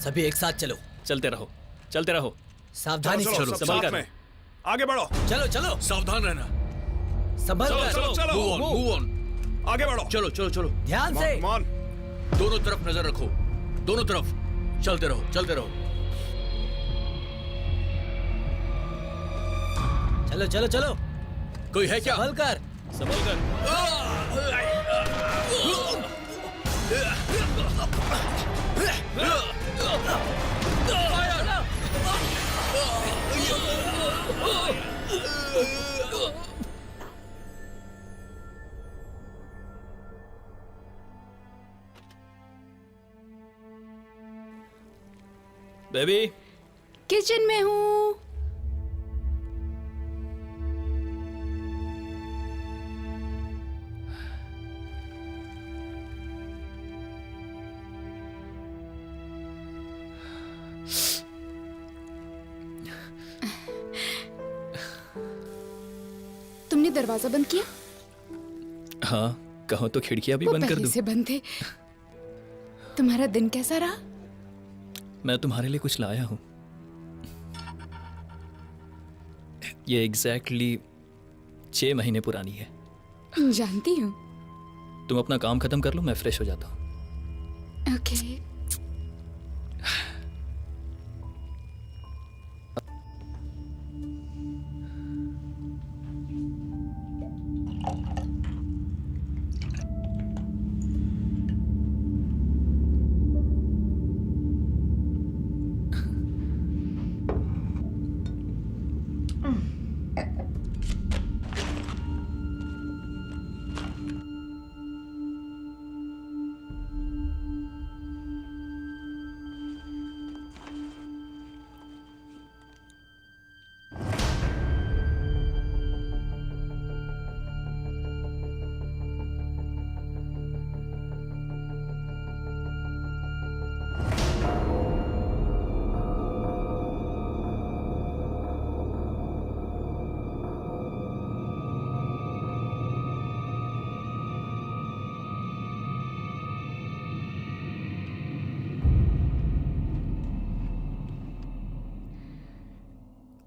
सभी एक साथ चलो। चलते रहो, चलते रहो। सावधानी से चलो। संभल कर। आगे बढ़ो। चलो चलो, सावधान रहना। संभल कर। चलो। Move on. आगे बढ़ो। चलो चलो चलो। ध्यान से। कमान। दोनों तरफ नजर रखो, दोनों तरफ। चलते रहो, चलते रहो। चलो चलो चलो। कोई है क्या? संभल कर। संभल कर। बेबी, किचन में हूँ। तुमने दरवाजा बंद किया? हाँ, कहो तो खिड़कियां भी वो बंद कर पहले दूं। से बंद थे। तुम्हारा दिन कैसा रहा? मैं तुम्हारे लिए कुछ लाया हूं। ये एग्जैक्टली 6 महीने पुरानी है। जानती हूँ। तुम अपना काम खत्म कर लो, मैं फ्रेश हो जाता हूँ। ओके।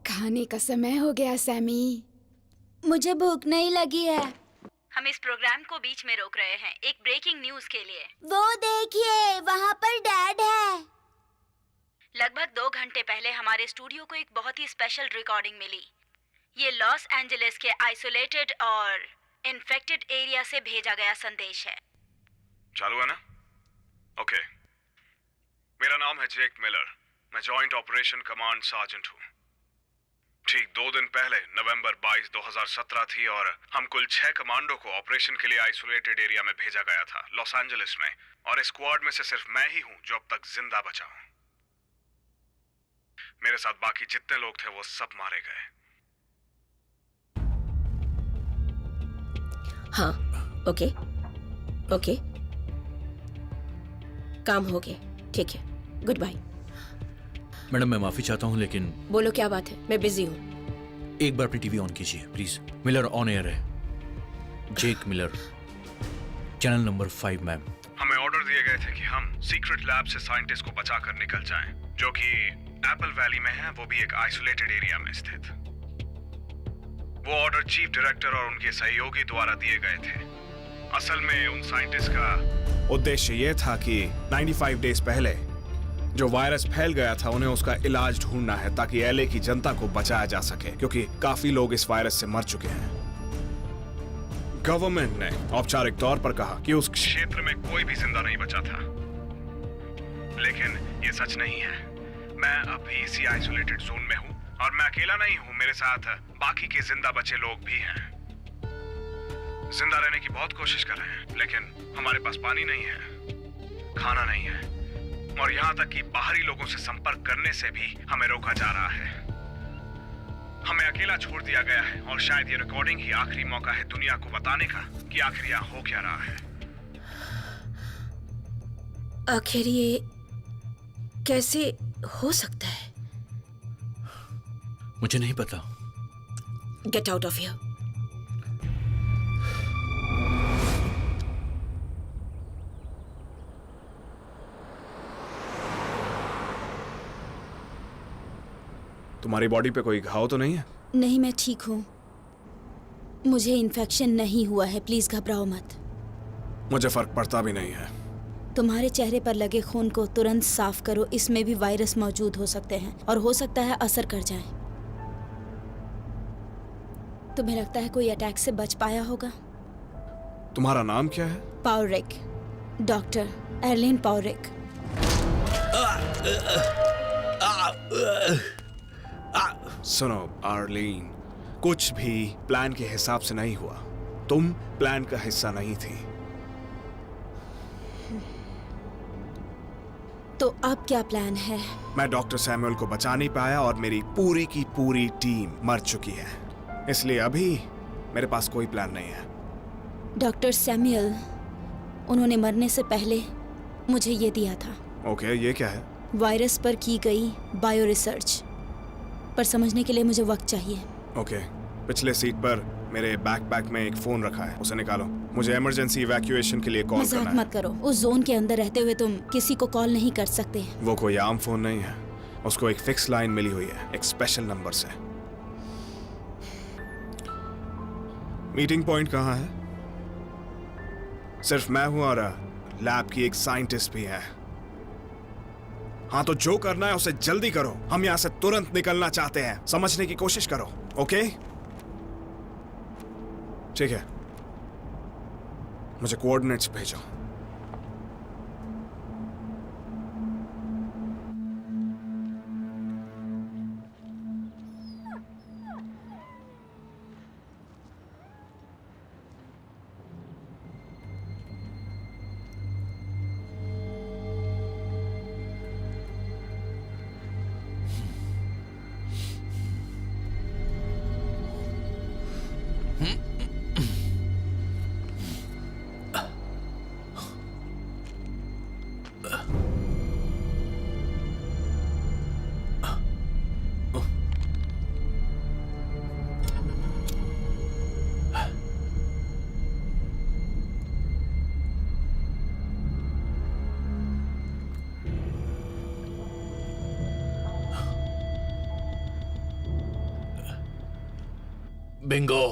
खाने का समय हो गया सैमी। मुझे भूख नहीं लगी है। हम इस प्रोग्राम को बीच में रोक रहे हैं एक ब्रेकिंग न्यूज के लिए। वो देखिए, वहाँ पर डैड है। लगभग 2 घंटे पहले हमारे स्टूडियो को एक बहुत ही स्पेशल रिकॉर्डिंग मिली। ये लॉस एंजलिस के आइसोलेटेड और इन्फेक्टेड एरिया से भेजा गया संदेश है। चालू है ना? ओके। मेरा नाम है जेक मिलर। मैं जॉइंट ऑपरेशन कमांड सार्जेंट हूँ। ठीक 2 दिन पहले नवंबर 22, 2017 थी और हम कुल 6 कमांडो को ऑपरेशन के लिए आइसोलेटेड एरिया में भेजा गया था, लॉस एंजलिस में। और इस स्क्वाड में से सिर्फ मैं ही हूँ जो अब तक जिंदा बचा हूँ। मेरे साथ बाकी जितने लोग थे वो सब मारे गए। हाँ, ओके ओके, काम हो गया। ठीक है, गुड बाय। मैडम, मैं माफी चाहता हूँ लेकिन बोलो क्या बात है? मैं बिजी हूँ। एक बार अपनी टीवी ऑन कीजिए प्लीज। मिलर ऑन एयर है। जेक मिलर, चैनल नंबर 5 मैम। हमें ऑर्डर दिए गए थे कि हम सीक्रेट लैब से साइंटिस्ट को बचाकर निकल जाएं, जो कि एप्पल वैली में है, वो भी एक आइसोलेटेड एरिया में स्थित। वो ऑर्डर चीफ डायरेक्टर और उनके सहयोगी द्वारा दिए गए थे। असल में उन साइंटिस्ट का उद्देश्य ये था कि 95 डेज पहले जो वायरस फैल गया था उन्हें उसका इलाज ढूंढना है ताकि एलए की जनता को बचाया जा सके, क्योंकि काफी लोग इस वायरस से मर चुके हैं। गवर्नमेंट ने औपचारिक तौर पर कहा कि उस क्षेत्र में कोई भी जिंदा नहीं बचा था, लेकिन ये सच नहीं है। मैं अभी इसी आइसोलेटेड जोन में हूँ और मैं अकेला नहीं हूँ, मेरे साथ बाकी के जिंदा बचे लोग भी हैं। जिंदा रहने की बहुत कोशिश कर रहे हैं, लेकिन हमारे पास पानी नहीं है, खाना नहीं है और यहाँ तक कि बाहरी लोगों से संपर्क करने से भी हमें रोका जा रहा है। हमें अकेला छोड़ दिया गया है और शायद ये रिकॉर्डिंग ही आखिरी मौका है दुनिया को बताने का कि आखिर यहाँ हो क्या रहा है। आखिर ये कैसे हो सकता है? मुझे नहीं पता। Get out of here. तुम्हारी बॉडी पे कोई घाव तो नहीं है? नहीं, मैं ठीक हूँ। मुझे इन्फेक्शन नहीं हुआ है, प्लीज घबराओ मत। मुझे फर्क पड़ता भी नहीं है। तुम्हारे चेहरे पर लगे खून को तुरंत साफ करो, इसमें भी वायरस मौजूद हो सकते हैं और हो सकता है असर कर जाए। तुम्हें लगता है कोई अटैक से बच पाया होगा? तुम्हारा नाम क्या है? पावरिक, डॉक्टर एर्लिन पावरिक। सुनो आर्लीन, कुछ भी प्लान के हिसाब से नहीं हुआ। तुम प्लान का हिस्सा नहीं थी। तो अब क्या प्लान है? मैं डॉक्टर सैमुअल को बचा नहीं पाया और मेरी पूरी की पूरी टीम मर चुकी है, इसलिए अभी मेरे पास कोई प्लान नहीं है। डॉक्टर सैमुअल, उन्होंने मरने से पहले मुझे ये दिया था। ओके, ये क्या है? वायरस पर की गई बायो रिसर्च, पर समझने के लिए मुझे वक्त चाहिए। ओके, पिछले सीट पर मेरे बैकपैक में एक फोन रखा है, उसे निकालो। मुझे इमरजेंसी इवैक्यूएशन के लिए कॉल मजाक करना है। मत करो, उस जोन के अंदर रहते हुए तुम किसी को कॉल नहीं कर सकते। वो कोई आम फोन नहीं है, उसको एक फिक्स लाइन मिली हुई है, एक स्पेशल नंबर से। मीटिंग पॉइंट कहाँ है? सिर्फ मैं हूं और लैब की एक साइंटिस्ट भी है। हाँ, तो जो करना है उसे जल्दी करो। हम यहां से तुरंत निकलना चाहते हैं, समझने की कोशिश करो। ओके, ठीक है, मुझे कोऑर्डिनेट्स भेजो। बिंगो।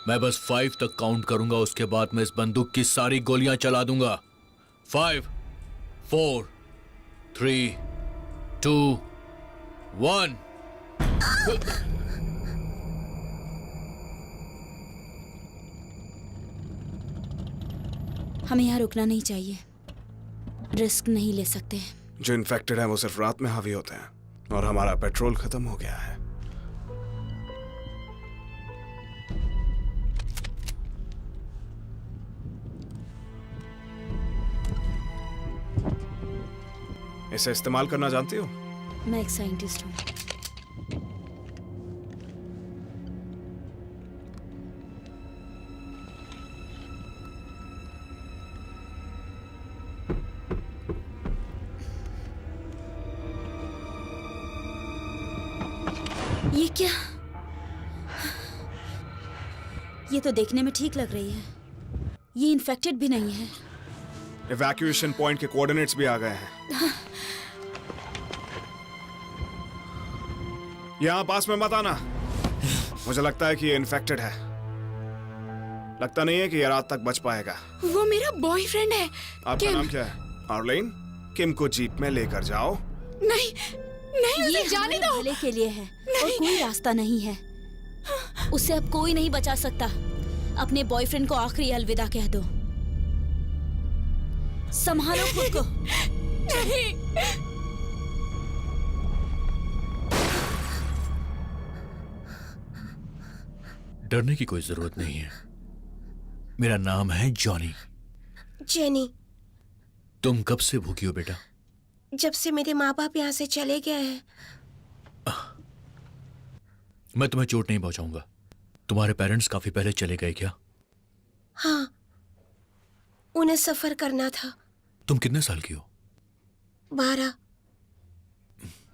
मैं बस 5 तक काउंट करूंगा, उसके बाद मैं इस बंदूक की सारी गोलियां चला दूंगा। 5, 4, 3, 2, 1। हमें यहाँ रुकना नहीं चाहिए, रिस्क नहीं ले सकते। जो इन्फेक्टेड है वो सिर्फ रात में हावी होते हैं और हमारा पेट्रोल खत्म हो गया है। इसे इस्तेमाल करना जानती हो? मैं एक साइंटिस्ट हूँ। ये क्या? ये तो देखने में ठीक लग रही है। ये इन्फेक्टेड भी नहीं है। इवैक्यूएशन पॉइंट के कोऑर्डिनेट्स भी आ गए हैं। यहाँ पास में मत आना। मुझे लगता है कि ये इन्फेक्टेड है। लगता नहीं है कि ये रात तक बच पाएगा। वो मेरा बॉयफ्रेंड है। आपका किम। नाम क्या है? आर्लेन? किम को जीप में लेकर जाओ। नहीं नहीं, ये उसे जाने हमारे दो। भले के लिए है और कोई रास्ता नहीं है। उसे अब कोई नहीं बचा सकता। अपने बॉयफ्रेंड को आखिरी अलविदा कह दो। संभालो खुद को। नहीं। डरने की कोई जरूरत नहीं है। मेरा नाम है जॉनी। जेनी, तुम कब से भूखी हो बेटा? जब से मेरे माँ बाप यहाँ से चले गए हैं। मैं तुम्हें चोट नहीं पहुंचाऊंगा। तुम्हारे पेरेंट्स काफी पहले चले गए क्या? हाँ, उन्हें सफर करना था। तुम कितने साल की हो? 12।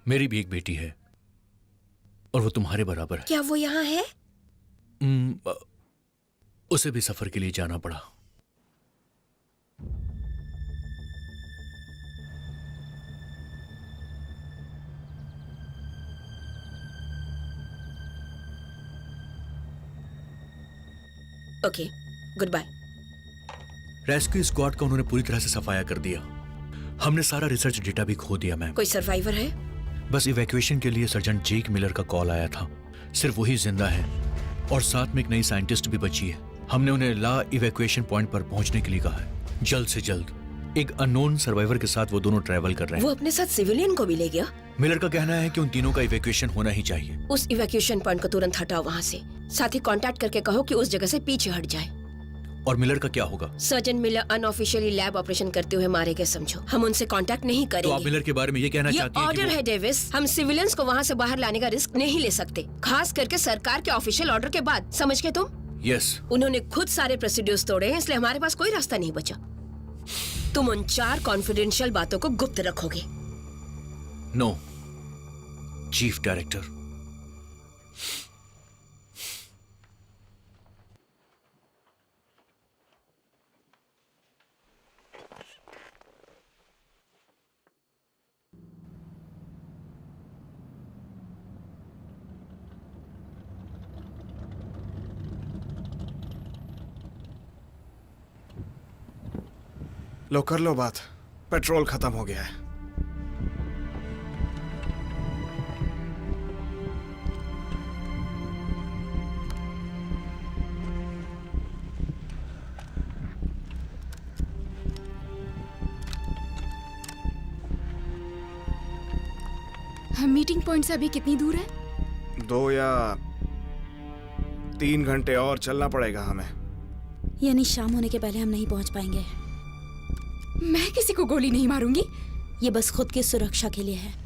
मेरी भी एक बेटी है और वो तुम्हारे बराबर है। क्या वो यहाँ है? उसे भी सफर के लिए जाना पड़ा। Okay, good bye. Rescue squad का उन्होंने पूरी तरह से सफाया कर दिया। हमने सारा रिसर्च डेटा भी खो दिया मैम। कोई सर्वाइवर है? बस इवैक्यूएशन के लिए सर्जन जेक मिलर का कॉल आया था। सिर्फ वही जिंदा है और साथ में एक नई साइंटिस्ट भी बची है। हमने उन्हें ला इवैक्यूएशन पॉइंट पर पहुंचने के लिए कहा है जल्द से जल्द। एक अननोन सर्वाइवर के साथ वो दोनों ट्रैवल कर रहे वो हैं। अपने साथ सिविलियन को भी ले गया? मिलर का कहना है कि उन तीनों का इवैक्यूएशन होना ही चाहिए। उस इवैक्यूएशन पॉइंट को तुरंत हटाओ वहाँ से। साथ ही कांटेक्ट करके कहो कि उस जगह से पीछे हट जाए। और मिलर का क्या होगा? Surgeon Miller unofficially lab operation करते हुए मारे गए समझो। हम उनसे कांटेक्ट नहीं तो आप करेंगे। मिलर के बारे में ये कहना ये चाहती हैं कि ऑर्डर वो- है डेविस। हम सिविलियंस को वहाँ से बाहर लाने का रिस्क नहीं ले सकते, खास करके सरकार के ऑफिशियल ऑर्डर के बाद। समझ गए तुम? यस। उन्होंने खुद सारे प्रोसीड्यूर्स तोड़े हैं, इसलिए हमारे पास कोई रास्ता नहीं बचा। तुम उन 4 कॉन्फिडेंशियल बातों को गुप्त रखोगे। No chief director. लो कर लो बात। पेट्रोल खत्म हो गया है। हम मीटिंग पॉइंट से अभी कितनी दूर है? 2 या 3 घंटे और चलना पड़ेगा हमें। यानी शाम होने के पहले हम नहीं पहुंच पाएंगे। मैं किसी को गोली नहीं मारूंगी। ये बस खुद की सुरक्षा के लिए है।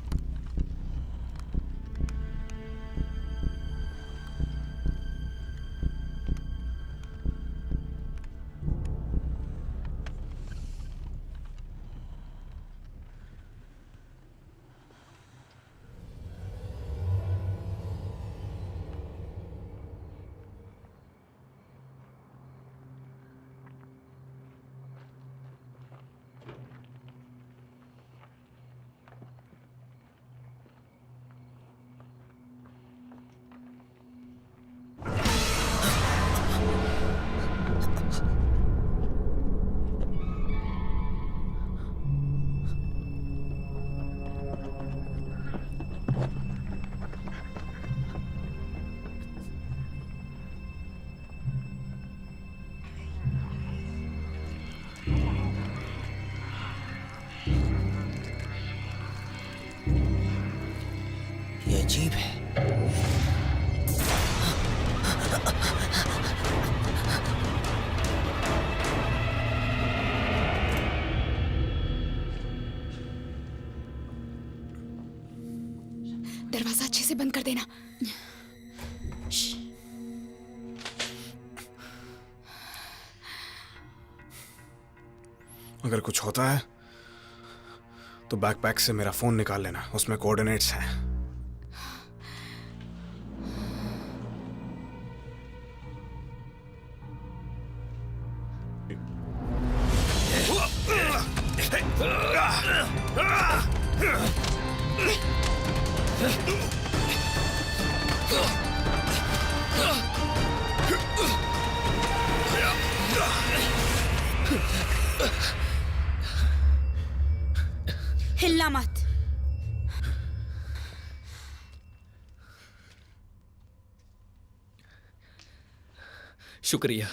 ये अजीब है। दरवाजा अच्छे से बंद कर देना। अगर कुछ होता है तो बैकपैक से मेरा फोन निकाल लेना, उसमें कोऑर्डिनेट्स हैं। हिलना मत। शुक्रिया।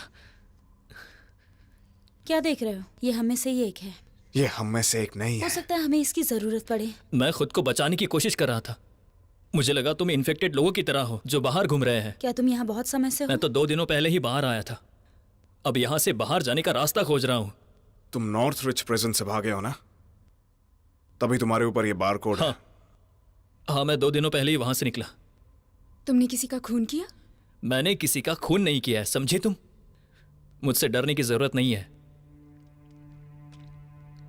क्या देख रहे हो? ये हमें से ही एक है। ये हम में से एक नहीं हो है। सकता है हमें इसकी जरूरत पड़े। मैं खुद को बचाने की कोशिश कर रहा था। मुझे लगा तुम इन्फेक्टेड लोगों की तरह हो जो बाहर घूम रहे हैं। क्या तुम यहाँ बहुत समय से हो? मैं तो 2 दिनों पहले ही बाहर आया था। अब यहाँ से बाहर जाने का रास्ता खोज रहा हूँ। तुम नॉर्थ रिच प्रिजन से भागे हो ना, तभी तुम्हारे ऊपर ये बार कोड है। हाँ, मैं 2 दिनों पहले ही वहां से निकला। तुमने किसी का खून किया? मैंने किसी का खून नहीं किया है, समझे तुम? मुझसे डरने की जरूरत नहीं है।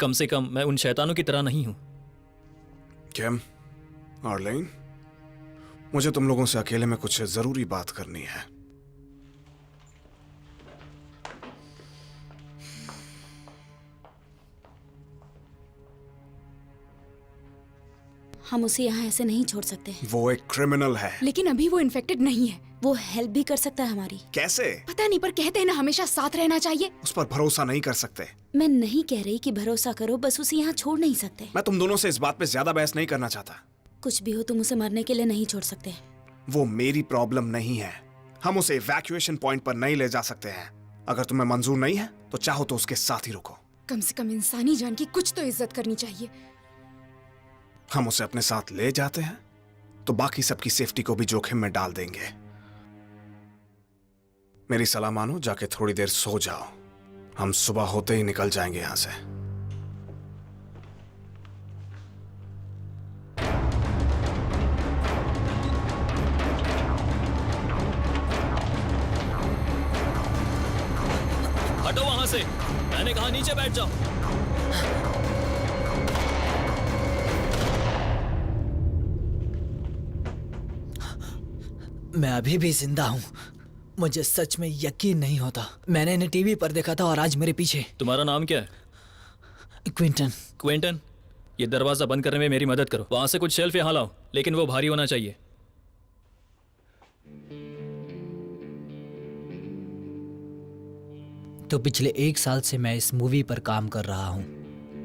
कम से कम मैं उन शैतानों की तरह नहीं हूं। किम, आर्लेन, मुझे तुम लोगों से अकेले में कुछ जरूरी बात करनी है। हम उसे यहाँ ऐसे नहीं छोड़ सकते। वो एक क्रिमिनल है। लेकिन अभी वो इन्फेक्टेड नहीं है। वो हेल्प भी कर सकता है हमारी। कैसे? पता नहीं, पर कहते हैं ना हमेशा साथ रहना चाहिए। उस पर भरोसा नहीं कर सकते। मैं नहीं कह रही कि भरोसा करो, बस उसे यहाँ छोड़ नहीं सकते। मैं तुम दोनों से इस बात पे ज्यादा बहस नहीं करना चाहता। कुछ भी हो, तुम उसे मरने के लिए नहीं छोड़ सकते। वो मेरी प्रॉब्लम नहीं है। हम उसे इवैक्यूएशन पॉइंट पर नहीं ले जा सकते हैं। अगर तुम्हें मंजूर नहीं है तो चाहो तो उसके साथ ही रुको। कम से कम इंसानी जान की कुछ तो इज्जत करनी चाहिए। हम उसे अपने साथ ले जाते हैं तो बाकी सबकी सेफ्टी को भी जोखिम में डाल देंगे। मेरी सलाह मानो, जाके थोड़ी देर सो जाओ। हम सुबह होते ही निकल जाएंगे यहां से। हटो वहां से, मैंने कहा नीचे बैठ जाओ। मैं अभी भी जिंदा हूँ। मुझे सच में यकीन नहीं होता। मैंने इन्हें टीवी पर देखा था और आज मेरे पीछे। तुम्हारा नाम क्या है? क्विंटन। क्विंटन, ये दरवाजा बंद करने में मेरी मदद करो। वहां से कुछ शेल्फ यहाँ लाओ, लेकिन वो भारी होना चाहिए। तो पिछले 1 साल से मैं इस मूवी पर काम कर रहा हूँ।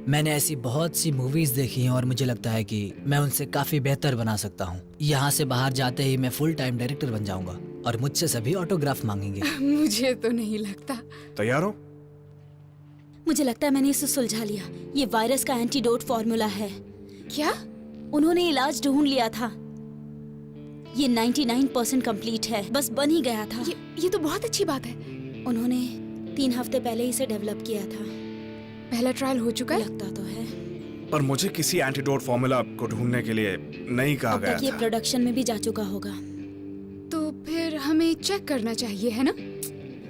मैंने ऐसी बहुत सी मूवीज देखी हैं और मुझे लगता है कि मैं उनसे काफी बेहतर बना सकता हूँ। यहाँ से बाहर जाते ही मैं फुल टाइम डायरेक्टर बन जाऊंगा और मुझसे सभी ऑटोग्राफ मांगेंगे। मुझे तो नहीं लगता। तैयार हो? मुझे लगता है मैंने इसे सुलझा लिया। ये वायरस का एंटीडोट फॉर्मूला है। क्या? उन्होंने इलाज ढूंढ लिया था। ये 99% कंप्लीट है, बस बन ही गया था। ये तो बहुत अच्छी बात है। उन्होंने 3 हफ्ते पहले इसे डेवलप किया था। पहला ट्रायल हो चुका है? लगता तो है। पर मुझे किसी एंटीडोट फॉर्मूला को ढूंढने के लिए नहीं कहा अब गया तक ये था। प्रोडक्शन में भी जा चुका होगा। तो फिर हमें चेक करना चाहिए, है ना?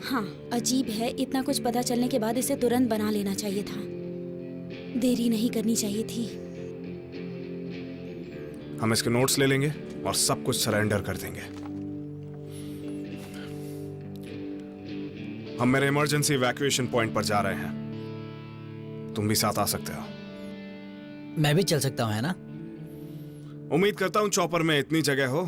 हाँ, अजीब है, इतना कुछ पता चलने के बाद इसे तुरंत बना लेना चाहिए था। देरी नहीं करनी चाहिए थी। हम इसके नोट्स ले लेंगे और सब कुछ सरेंडर कर देंगे। हम मेरे इमरजेंसी इवैक्यूएशन पॉइंट पर जा रहे हैं। तुम भी साथ आ सकते हो। मैं भी चल सकता हूँ, है ना? उम्मीद करता हूँ चॉपर में इतनी जगह हो।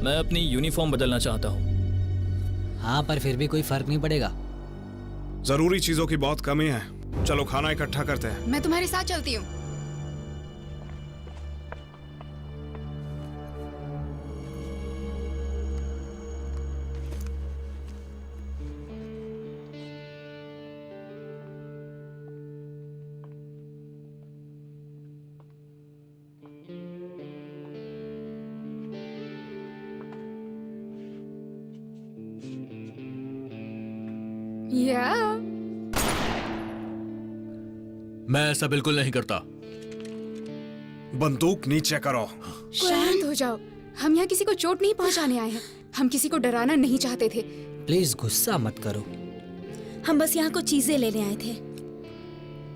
मैं अपनी यूनिफॉर्म बदलना चाहता हूँ। हाँ, पर फिर भी कोई फर्क नहीं पड़ेगा। जरूरी चीजों की बहुत कमी है। चलो खाना इकट्ठा करते हैं। मैं तुम्हारे साथ चलती हूँ। या मैं ऐसा बिल्कुल नहीं करता। बंदूक नीचे करो। शांत हो जाओ। हम यहाँ किसी को चोट नहीं पहुँचाने आए हैं। हम किसी को डराना नहीं चाहते थे। प्लीज गुस्सा मत करो। हम बस यहाँ कुछ चीजें लेने आए थे।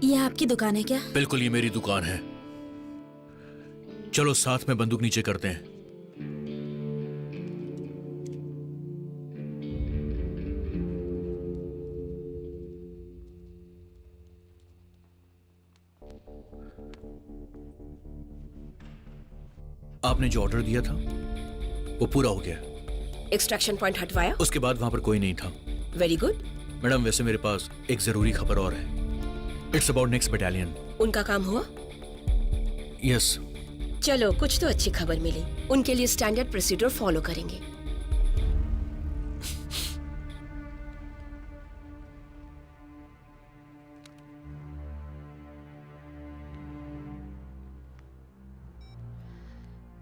ये आपकी दुकान है क्या? बिल्कुल, ये मेरी दुकान है। चलो साथ में बंदूक नीचे करते हैं। आपने जो ऑर्डर दिया था वो पूरा हो गया। एक्सट्रैक्शन पॉइंट हटवाया? उसके बाद वहां पर कोई नहीं था। Very good. मैडम वैसे मेरे पास एक जरूरी खबर और है। It's about next battalion. उनका काम हुआ? यस। चलो कुछ तो अच्छी खबर मिली। उनके लिए स्टैंडर्ड प्रोसीजर फॉलो करेंगे।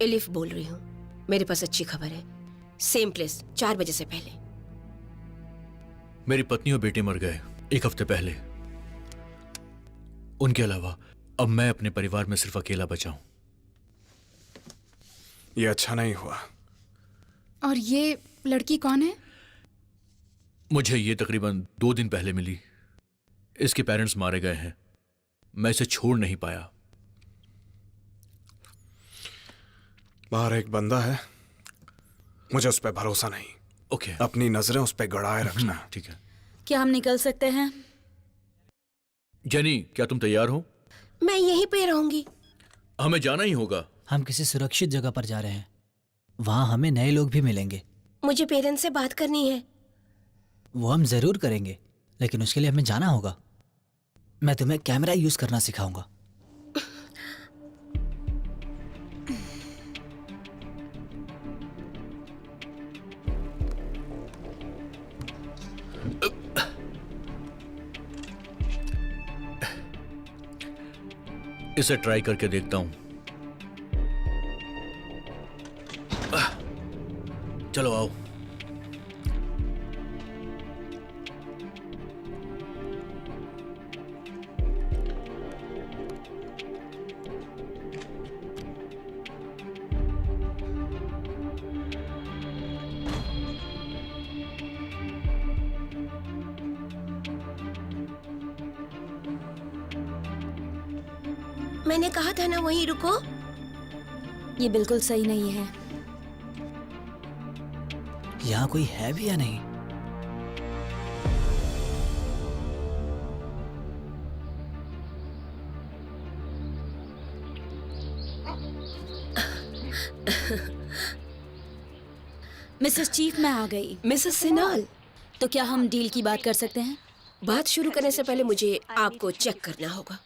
एलिफ बोल रही हूँ, मेरे पास अच्छी खबर है। सेम प्लेस 4 बजे से पहले। मेरी पत्नी और बेटे मर गए 1 हफ्ते पहले। उनके अलावा अब मैं अपने परिवार में सिर्फ अकेला बचा हूं। ये अच्छा नहीं हुआ। और ये लड़की कौन है? मुझे ये तकरीबन 2 दिन पहले मिली। इसके पेरेंट्स मारे गए हैं। मैं इसे छोड़ नहीं पाया। बाहर एक बंदा है, मुझे उस पर भरोसा नहीं। ओके। अपनी नजरें उस पर गड़ाए रखना। ठीक है। क्या हम निकल सकते हैं? जेनी, क्या तुम तैयार हो? मैं यहीं पे रहूंगी। हमें जाना ही होगा। हम किसी सुरक्षित जगह पर जा रहे हैं। वहां हमें नए लोग भी मिलेंगे। मुझे पेरेंट्स से बात करनी है। वो हम जरूर करेंगे, लेकिन उसके लिए हमें जाना होगा। मैं तुम्हें कैमरा यूज करना सिखाऊंगा। इसे ट्राई करके देखता हूं। चलो आओ। मैंने कहा था ना वहीं रुको। ये बिल्कुल सही नहीं है। यहाँ कोई है भी या नहीं? मिसेस चीफ, मैं आ गई। मिसेस सिनाल, तो क्या हम डील की बात कर सकते हैं? बात शुरू करने से पहले मुझे आपको चेक करना होगा।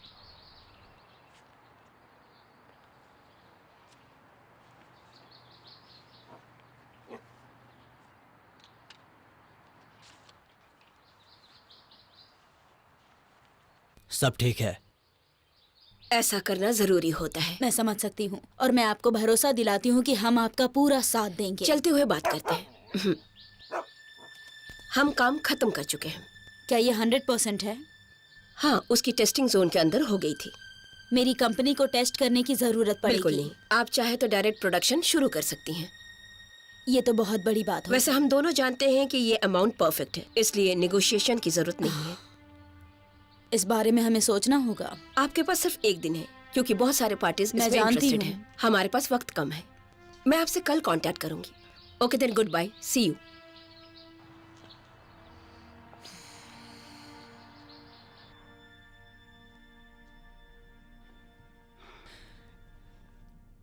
सब ठीक है। ऐसा करना जरूरी होता है। मैं समझ सकती हूँ और मैं आपको भरोसा दिलाती हूँ कि हम आपका पूरा साथ देंगे। चलते हुए बात करते हैं। हम काम खत्म कर चुके हैं। क्या ये 100% है? हाँ, उसकी टेस्टिंग जोन के अंदर हो गई थी। मेरी कंपनी को टेस्ट करने की जरूरत पड़ेगी। बिल्कुल नहीं। आप चाहे तो डायरेक्ट प्रोडक्शन शुरू कर सकती हैं। ये तो बहुत बड़ी बात है। वैसे हम दोनों जानते हैं कि ये अमाउंट परफेक्ट है, इसलिए निगोशिएशन की जरूरत नहीं है। इस बारे में हमें सोचना होगा। आपके पास सिर्फ 1 दिन है, क्योंकि बहुत सारे पार्टीज मैं इसमें जानती इंटरेस्टेड हूँ। हैं। हमारे पास वक्त कम है। मैं आपसे कल कांटेक्ट करूंगी। Okay then, good bye, see you.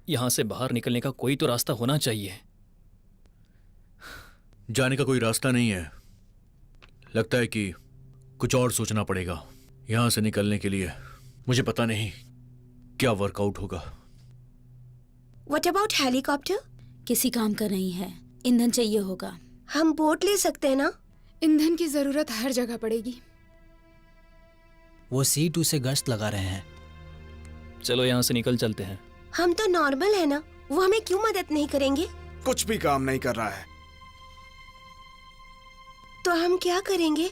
यहां से बाहर निकलने का कोई तो रास्ता होना चाहिए। जाने का कोई रास्ता नहीं है। लगता है कि कुछ और सोचना पड़ेगा यहां से निकलने के लिए। मुझे पता नहीं क्या वर्कआउट होगा। What about helicopter? किसी काम का नहीं है, ईंधन चाहिए होगा। हम बोट ले सकते हैं ना? ईंधन की जरूरत हर जगह पड़ेगी। वो C2 से गश्त लगा रहे हैं। चलो यहां से निकल चलते हैं। हम तो नॉर्मल है ना, वो हमें क्यों मदद नहीं करेंगे? कुछ भी काम नहीं कर रहा है। तो हम क्या करेंगे?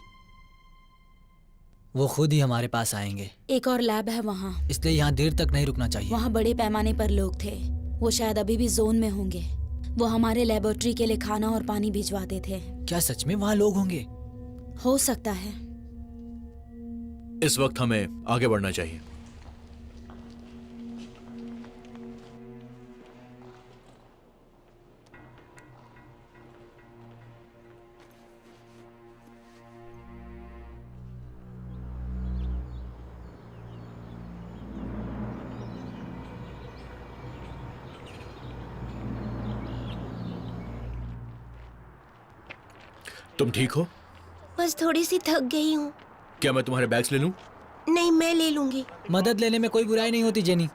वो खुद ही हमारे पास आएंगे। एक और लैब है वहाँ। इसलिए यहाँ देर तक नहीं रुकना चाहिए। वहाँ बड़े पैमाने पर लोग थे। वो शायद अभी भी जोन में होंगे। वो हमारे लेबोरेटरी के लिए खाना और पानी भिजवाते थे। क्या सच में वहाँ लोग होंगे? हो सकता है। इस वक्त हमें आगे बढ़ना चाहिए। तुम ठीक हो? बस थोड़ी सी थक गई हूँ। क्या मैं तुम्हारे बैग्स ले लूं? नहीं, मैं ले लूंगी। मदद लेने में कोई बुराई नहीं होती जेनी।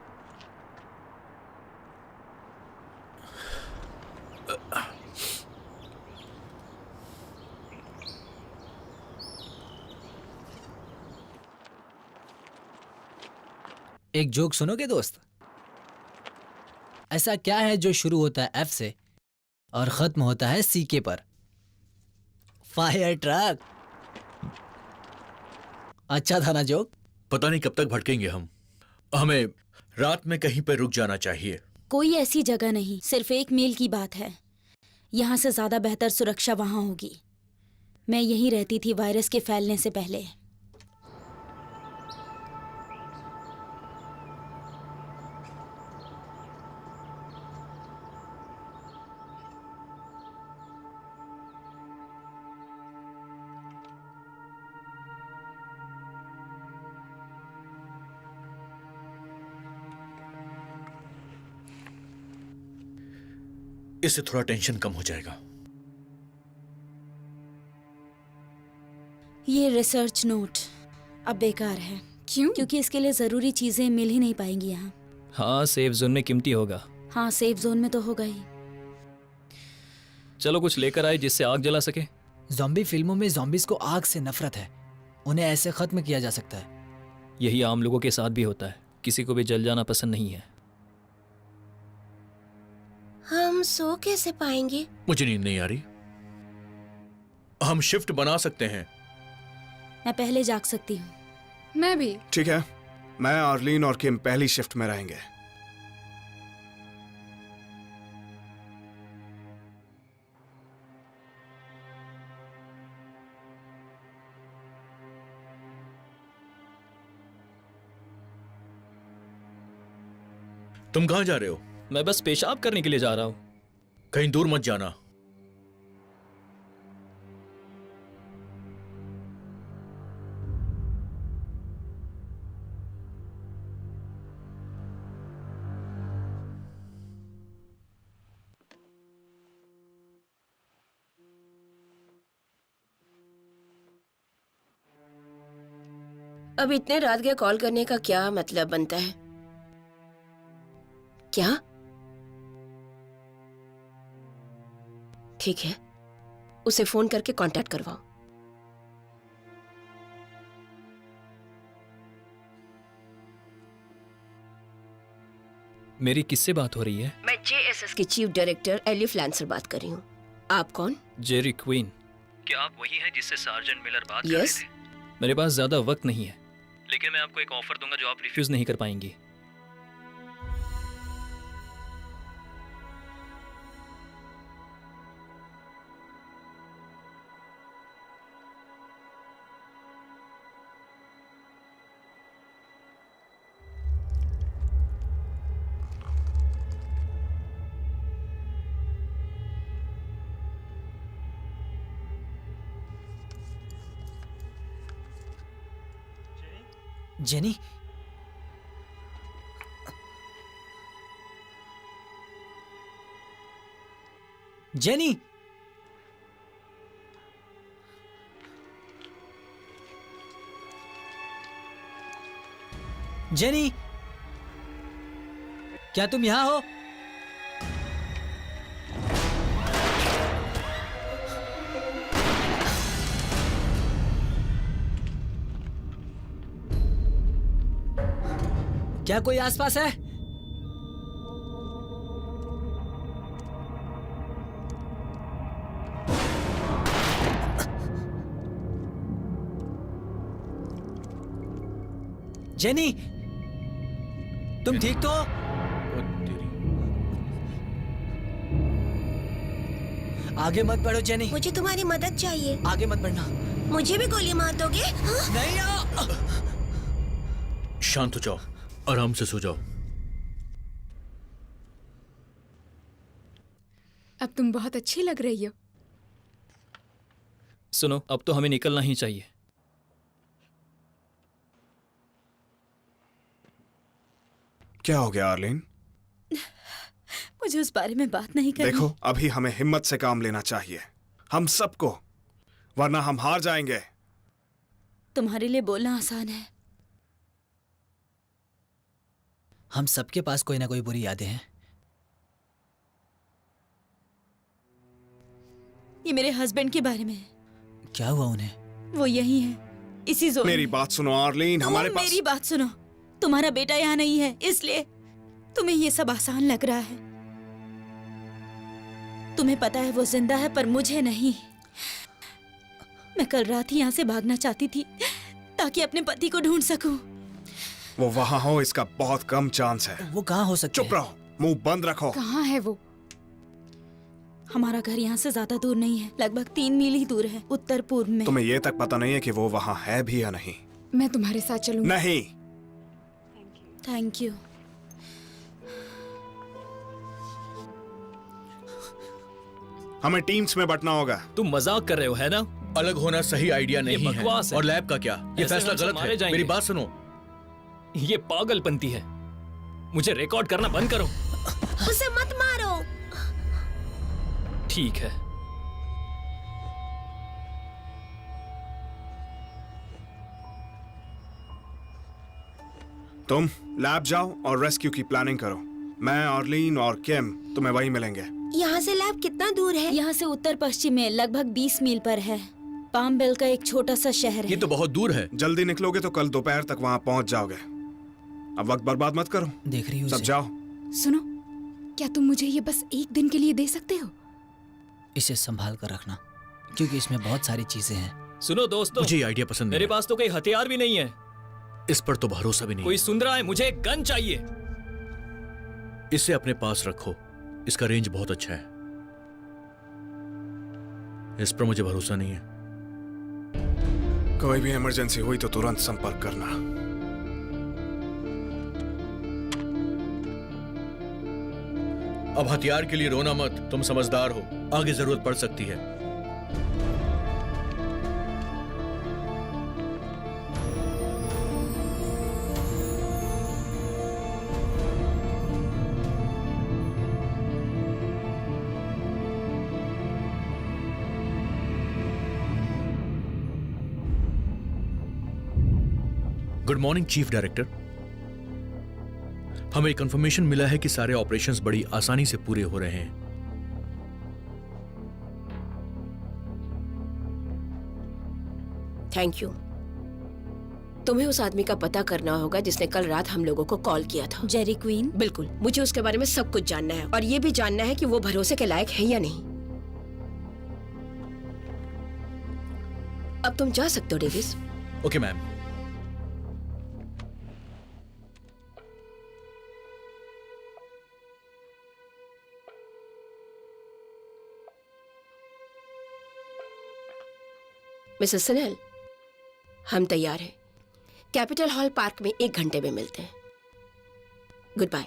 एक जोक सुनोगे दोस्त? ऐसा क्या है जो शुरू होता है एफ से और खत्म होता है सीके पर? Fire truck. अच्छा था ना जोक? पता नहीं कब तक भटकेंगे हम। हमें रात में कहीं पर रुक जाना चाहिए। कोई ऐसी जगह नहीं, सिर्फ 1 मील की बात है। यहाँ से ज्यादा बेहतर सुरक्षा वहाँ होगी। मैं यहीं रहती थी वायरस के फैलने से पहले। इससे थोड़ा टेंशन कम हो जाएगा। ये रिसर्च नोट अब बेकार है। क्यों? क्योंकि इसके लिए जरूरी चीजें मिल ही नहीं पाएंगी यहाँ। हाँ, सेफ जोन में कीमती होगा। हाँ, सेफ जोन में तो होगा ही। चलो कुछ लेकर आए जिससे आग जला सके। ज़ॉम्बी फिल्मों में ज़ॉम्बीज को आग से नफरत है। उन्हें ऐसे खत्म किया जा सकता है। यही आम लोगों के साथ भी होता है। किसी को भी जल जाना पसंद नहीं है। हम सो कैसे पाएंगे? मुझे नींद नहीं आ रही। हम शिफ्ट बना सकते हैं। मैं पहले जाग सकती हूँ। मैं भी। ठीक है, मैं आर्लीन और किम पहली शिफ्ट में रहेंगे। तुम कहां जा रहे हो? मैं बस पेशाब करने के लिए जा रहा हूँ। कहीं दूर मत जाना। अब इतने रात के कॉल करने का क्या मतलब बनता है? क्या? ठीक है, उसे फोन करके कांटेक्ट करवाओ। मेरी किससे बात हो रही है? मैं JSS की चीफ डायरेक्टर एली फ्लैंसर बात कर रही हूँ। आप कौन? Jerry queen. क्या आप वही हैं जिससे सार्जेंट मिलर बात कर रहे Yes? थे? मेरे पास ज्यादा वक्त नहीं है, लेकिन मैं आपको एक ऑफर दूंगा जो आप रिफ्यूज नहीं कर पाएंगी। जेनी, जेनी, जेनी, क्या तुम यहां हो? क्या कोई आसपास है? जेनी, तुम ठीक तो हो? आगे मत बढ़ो जेनी, मुझे तुम्हारी मदद चाहिए। आगे मत बढ़ना। मुझे भी गोली मार दोगे? हाँ? नहीं आओ। शांत हो जाओ, आराम से सो जाओ। अब तुम बहुत अच्छी लग रही हो। सुनो, अब तो हमें निकलना ही चाहिए। क्या हो गया आर्लीन? मुझे उस बारे में बात नहीं करनी। देखो, अभी हमें हिम्मत से काम लेना चाहिए। हम सबको वरना हम हार जाएंगे। तुम्हारे लिए बोलना आसान है। हम सबके पास कोई ना कोई बुरी यादें हैं। ये मेरे हस्बैंड के बारे में है। क्या हुआ उन्हें? वो यही है, इसी जोन मेरी में। बात सुनो आर्लीन, हमारे पास मेरी बात सुनो। तुम्हारा बेटा यहाँ नहीं है, इसलिए तुम्हें ये सब आसान लग रहा है। तुम्हें पता है वो जिंदा है, पर मुझे नहीं। मैं कल रात ही यहाँ से भागना चाहती थी ताकि अपने पति को ढूंढ सकूं। वो वहां हो इसका बहुत कम चांस है। वो कहाँ हो सकते चुप रहो, मुंह बंद रखो। कहाँ है वो? हमारा घर यहाँ से ज्यादा दूर नहीं है, लगभग 3 मील ही दूर है, उत्तर पूर्व में। तुम्हें ये तक पता नहीं है कि वो वहां है भी या नहीं? मैं तुम्हारे साथ चलूंगी। नहीं। Thank you. हमें टीम्स में बंटना होगा। तुम मजाक कर रहे हो, है ना? अलग होना सही आइडिया नहीं है। बकवास है। और लैब का क्या? ये ऐसे फैसला हम सब गलत मारे है। जाएंगे। मेरी बात सुनो। ये पागलपंती है। मुझे रिकॉर्ड करना बंद करो। उसे मत मारो। ठीक है। तुम लैब जाओ और रेस्क्यू की प्लानिंग करो। मैं, आर्लीन और किम तुम्हें वहीं मिलेंगे। यहाँ से लैब कितना दूर है? यहाँ से उत्तर पश्चिम में लगभग 20 मील पर है। पामबेल का एक छोटा सा शहर है। ये तो बहुत दूर है। जल्दी निकलोगे तो कल दोपहर तक वहां पहुंच जाओगे। अब वक्त बर्बाद मत करो। देख रही हो सब उसे? जाओ। सुनो, क्या तुम मुझे ये बस एक दिन के लिए दे सकते हो? इसे संभाल कर रखना, क्योंकि इसमें बहुत सारी चीजें हैं। सुनो दोस्तों, मुझे ये आइडिया पसंद मेरे नहीं पास तो कोई हथियार भी नहीं है। है। इस पर तो भरोसा भी नहीं कोई सुन रहा है? मुझे एक गन चाहिए। है। इसे अपने पास रखो, इसका रेंज बहुत अच्छा है। इस पर मुझे भरोसा नहीं है। कोई भी इमरजेंसी हुई तो तुरंत संपर्क करना। अब हथियार के लिए रोना मत, तुम समझदार हो, आगे जरूरत पड़ सकती है। Good morning chief director. हमें कंफर्मेशन मिला है कि सारे ऑपरेशंस बड़ी आसानी से पूरे हो रहे हैं। Thank you. तुम्हें उस आदमी का पता करना होगा जिसने कल रात हम लोगों को कॉल किया था। Jerry queen? बिल्कुल, मुझे उसके बारे में सब कुछ जानना है और ये भी जानना है कि वो भरोसे के लायक है या नहीं। अब तुम जा सकते हो Davis. Okay ma'am. Mrs Sanel, हम तैयार हैं। कैपिटल हॉल पार्क में 1 घंटे में मिलते हैं। Good bye.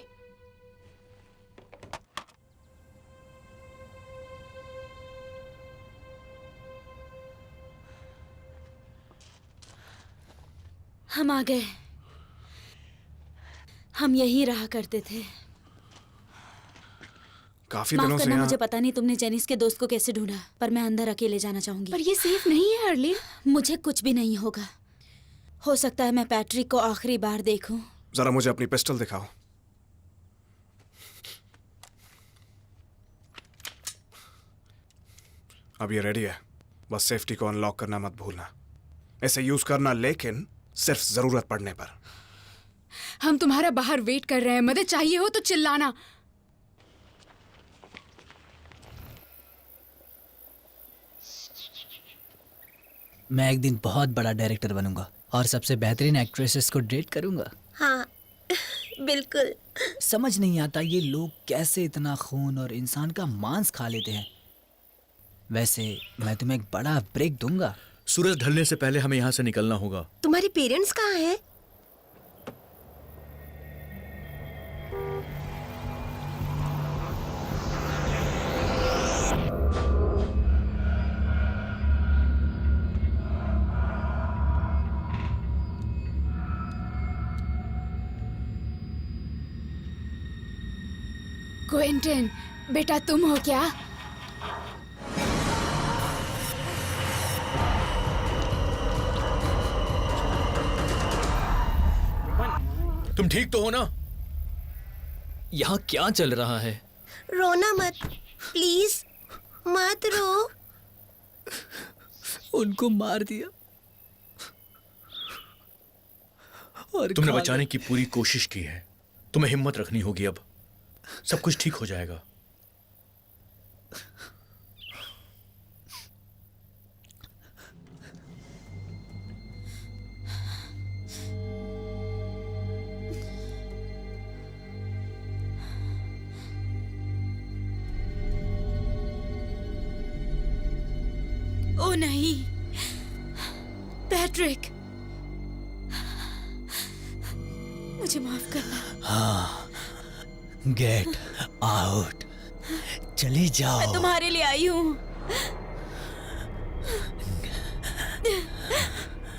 हम आ गए। हम यही रहा करते थे। काफी माफ दिनों से करना, यहाँ मुझे पता नहीं तुमने जेनिस के दोस्त को कैसे ढूंढा, पर मैं अंदर अकेले जाना चाहूंगी। पर ये सेफ नहीं है अर्लिन। मुझे कुछ भी नहीं होगा। हो सकता है मैं पैट्रिक को आखिरी बार देखूं। जरा मुझे अपनी पिस्टल दिखाओ। अब ये रेडी है, बस सेफ्टी को अनलॉक करना मत भूलना। इसे यूज करना, लेकिन सिर्फ जरूरत पड़ने पर। हम तुम्हारा बाहर वेट कर रहे हैं। मदद चाहिए हो तो चिल्लाना। मैं एक दिन बहुत बड़ा डायरेक्टर बनूंगा और सबसे बेहतरीन एक्ट्रेसेस को डेट करूंगा। हाँ बिल्कुल। समझ नहीं आता ये लोग कैसे इतना खून और इंसान का मांस खा लेते हैं। वैसे मैं तुम्हें एक बड़ा ब्रेक दूंगा। सूरज ढलने से पहले हमें यहाँ से निकलना होगा। तुम्हारे पेरेंट्स कहाँ हैं? क्विंटन, बेटा तुम हो क्या? तुम ठीक तो हो ना? यहाँ क्या चल रहा है? रोना मत, प्लीज मत रो। उनको मार दिया और तुमने खा बचाने की पूरी कोशिश की है। तुम्हें हिम्मत रखनी होगी। अब सब कुछ ठीक हो जाएगा। ओ नहीं, पैट्रिक, मुझे माफ करना। गेट आउट, चली जाओ। मैं तुम्हारे लिए आई हूँ।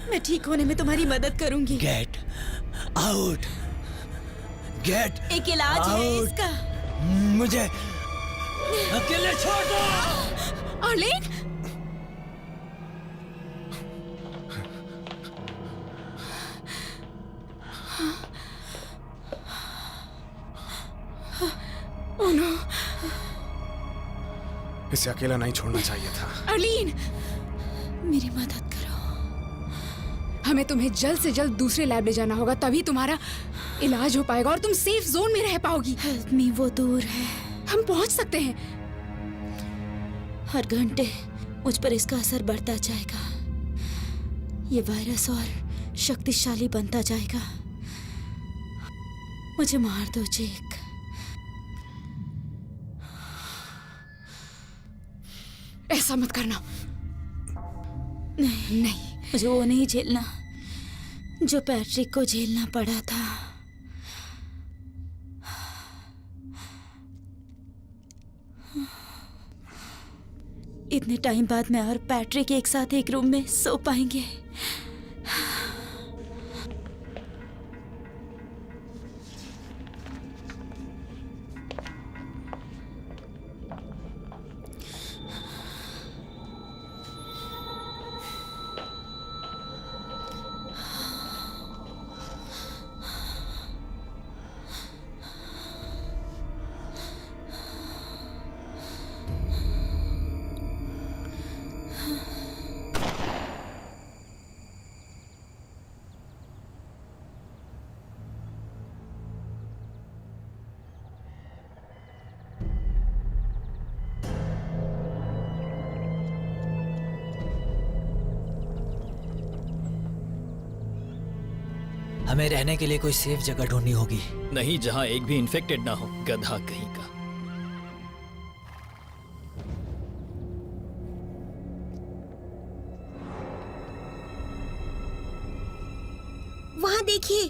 मैं ठीक होने में तुम्हारी मदद करूंगी। गेट आउट, गेट एक इलाज है आउट। इसका। मुझे अकेले छोड़ दो। अर्लीन, इसे अकेला नहीं छोड़ना चाहिए था। अर्लीन, मेरी मदद करो। हमें तुम्हें जल्द से जल्द दूसरे लैब ले जाना होगा, तभी तुम्हारा इलाज हो पाएगा और तुम सेफ जोन में रह पाओगी। हेल्प मी, वो दूर है। हम पहुंच सकते हैं। हर घंटे मुझ पर इसका असर बढ़ता जाएगा। ये वायरस और शक्तिशाली बनता जाएगा। मुझे मार दो जेक। ऐसा मत करना। नहीं, मुझे वो नहीं झेलना जो पैट्रिक को झेलना पड़ा था। इतने टाइम बाद मैं और पैट्रिक एक साथ एक रूम में सो पाएंगे। हमें रहने के लिए कोई सेफ जगह ढूंढनी होगी। नहीं, जहाँ एक भी इन्फेक्टेड ना हो। गधा कहीं का। वहाँ देखिए।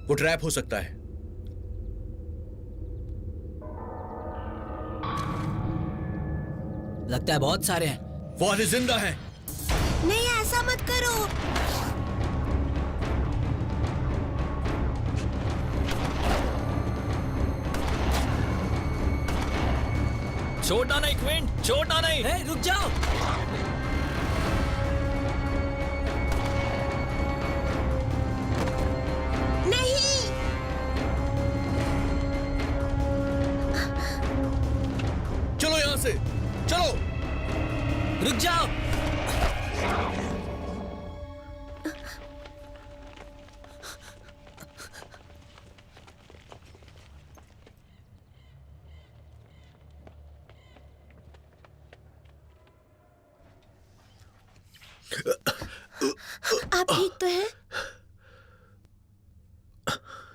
वो ट्रैप हो सकता है। लगता है बहुत सारे हैं। वो आधे जिंदा हैं। नहीं, ऐसा मत करो। छोटा नहीं क्विंट, छोटा नहीं। ए, रुक जाओ। नहीं, चलो यहां से, चलो। रुक जाओ। आप ठीक तो हैं?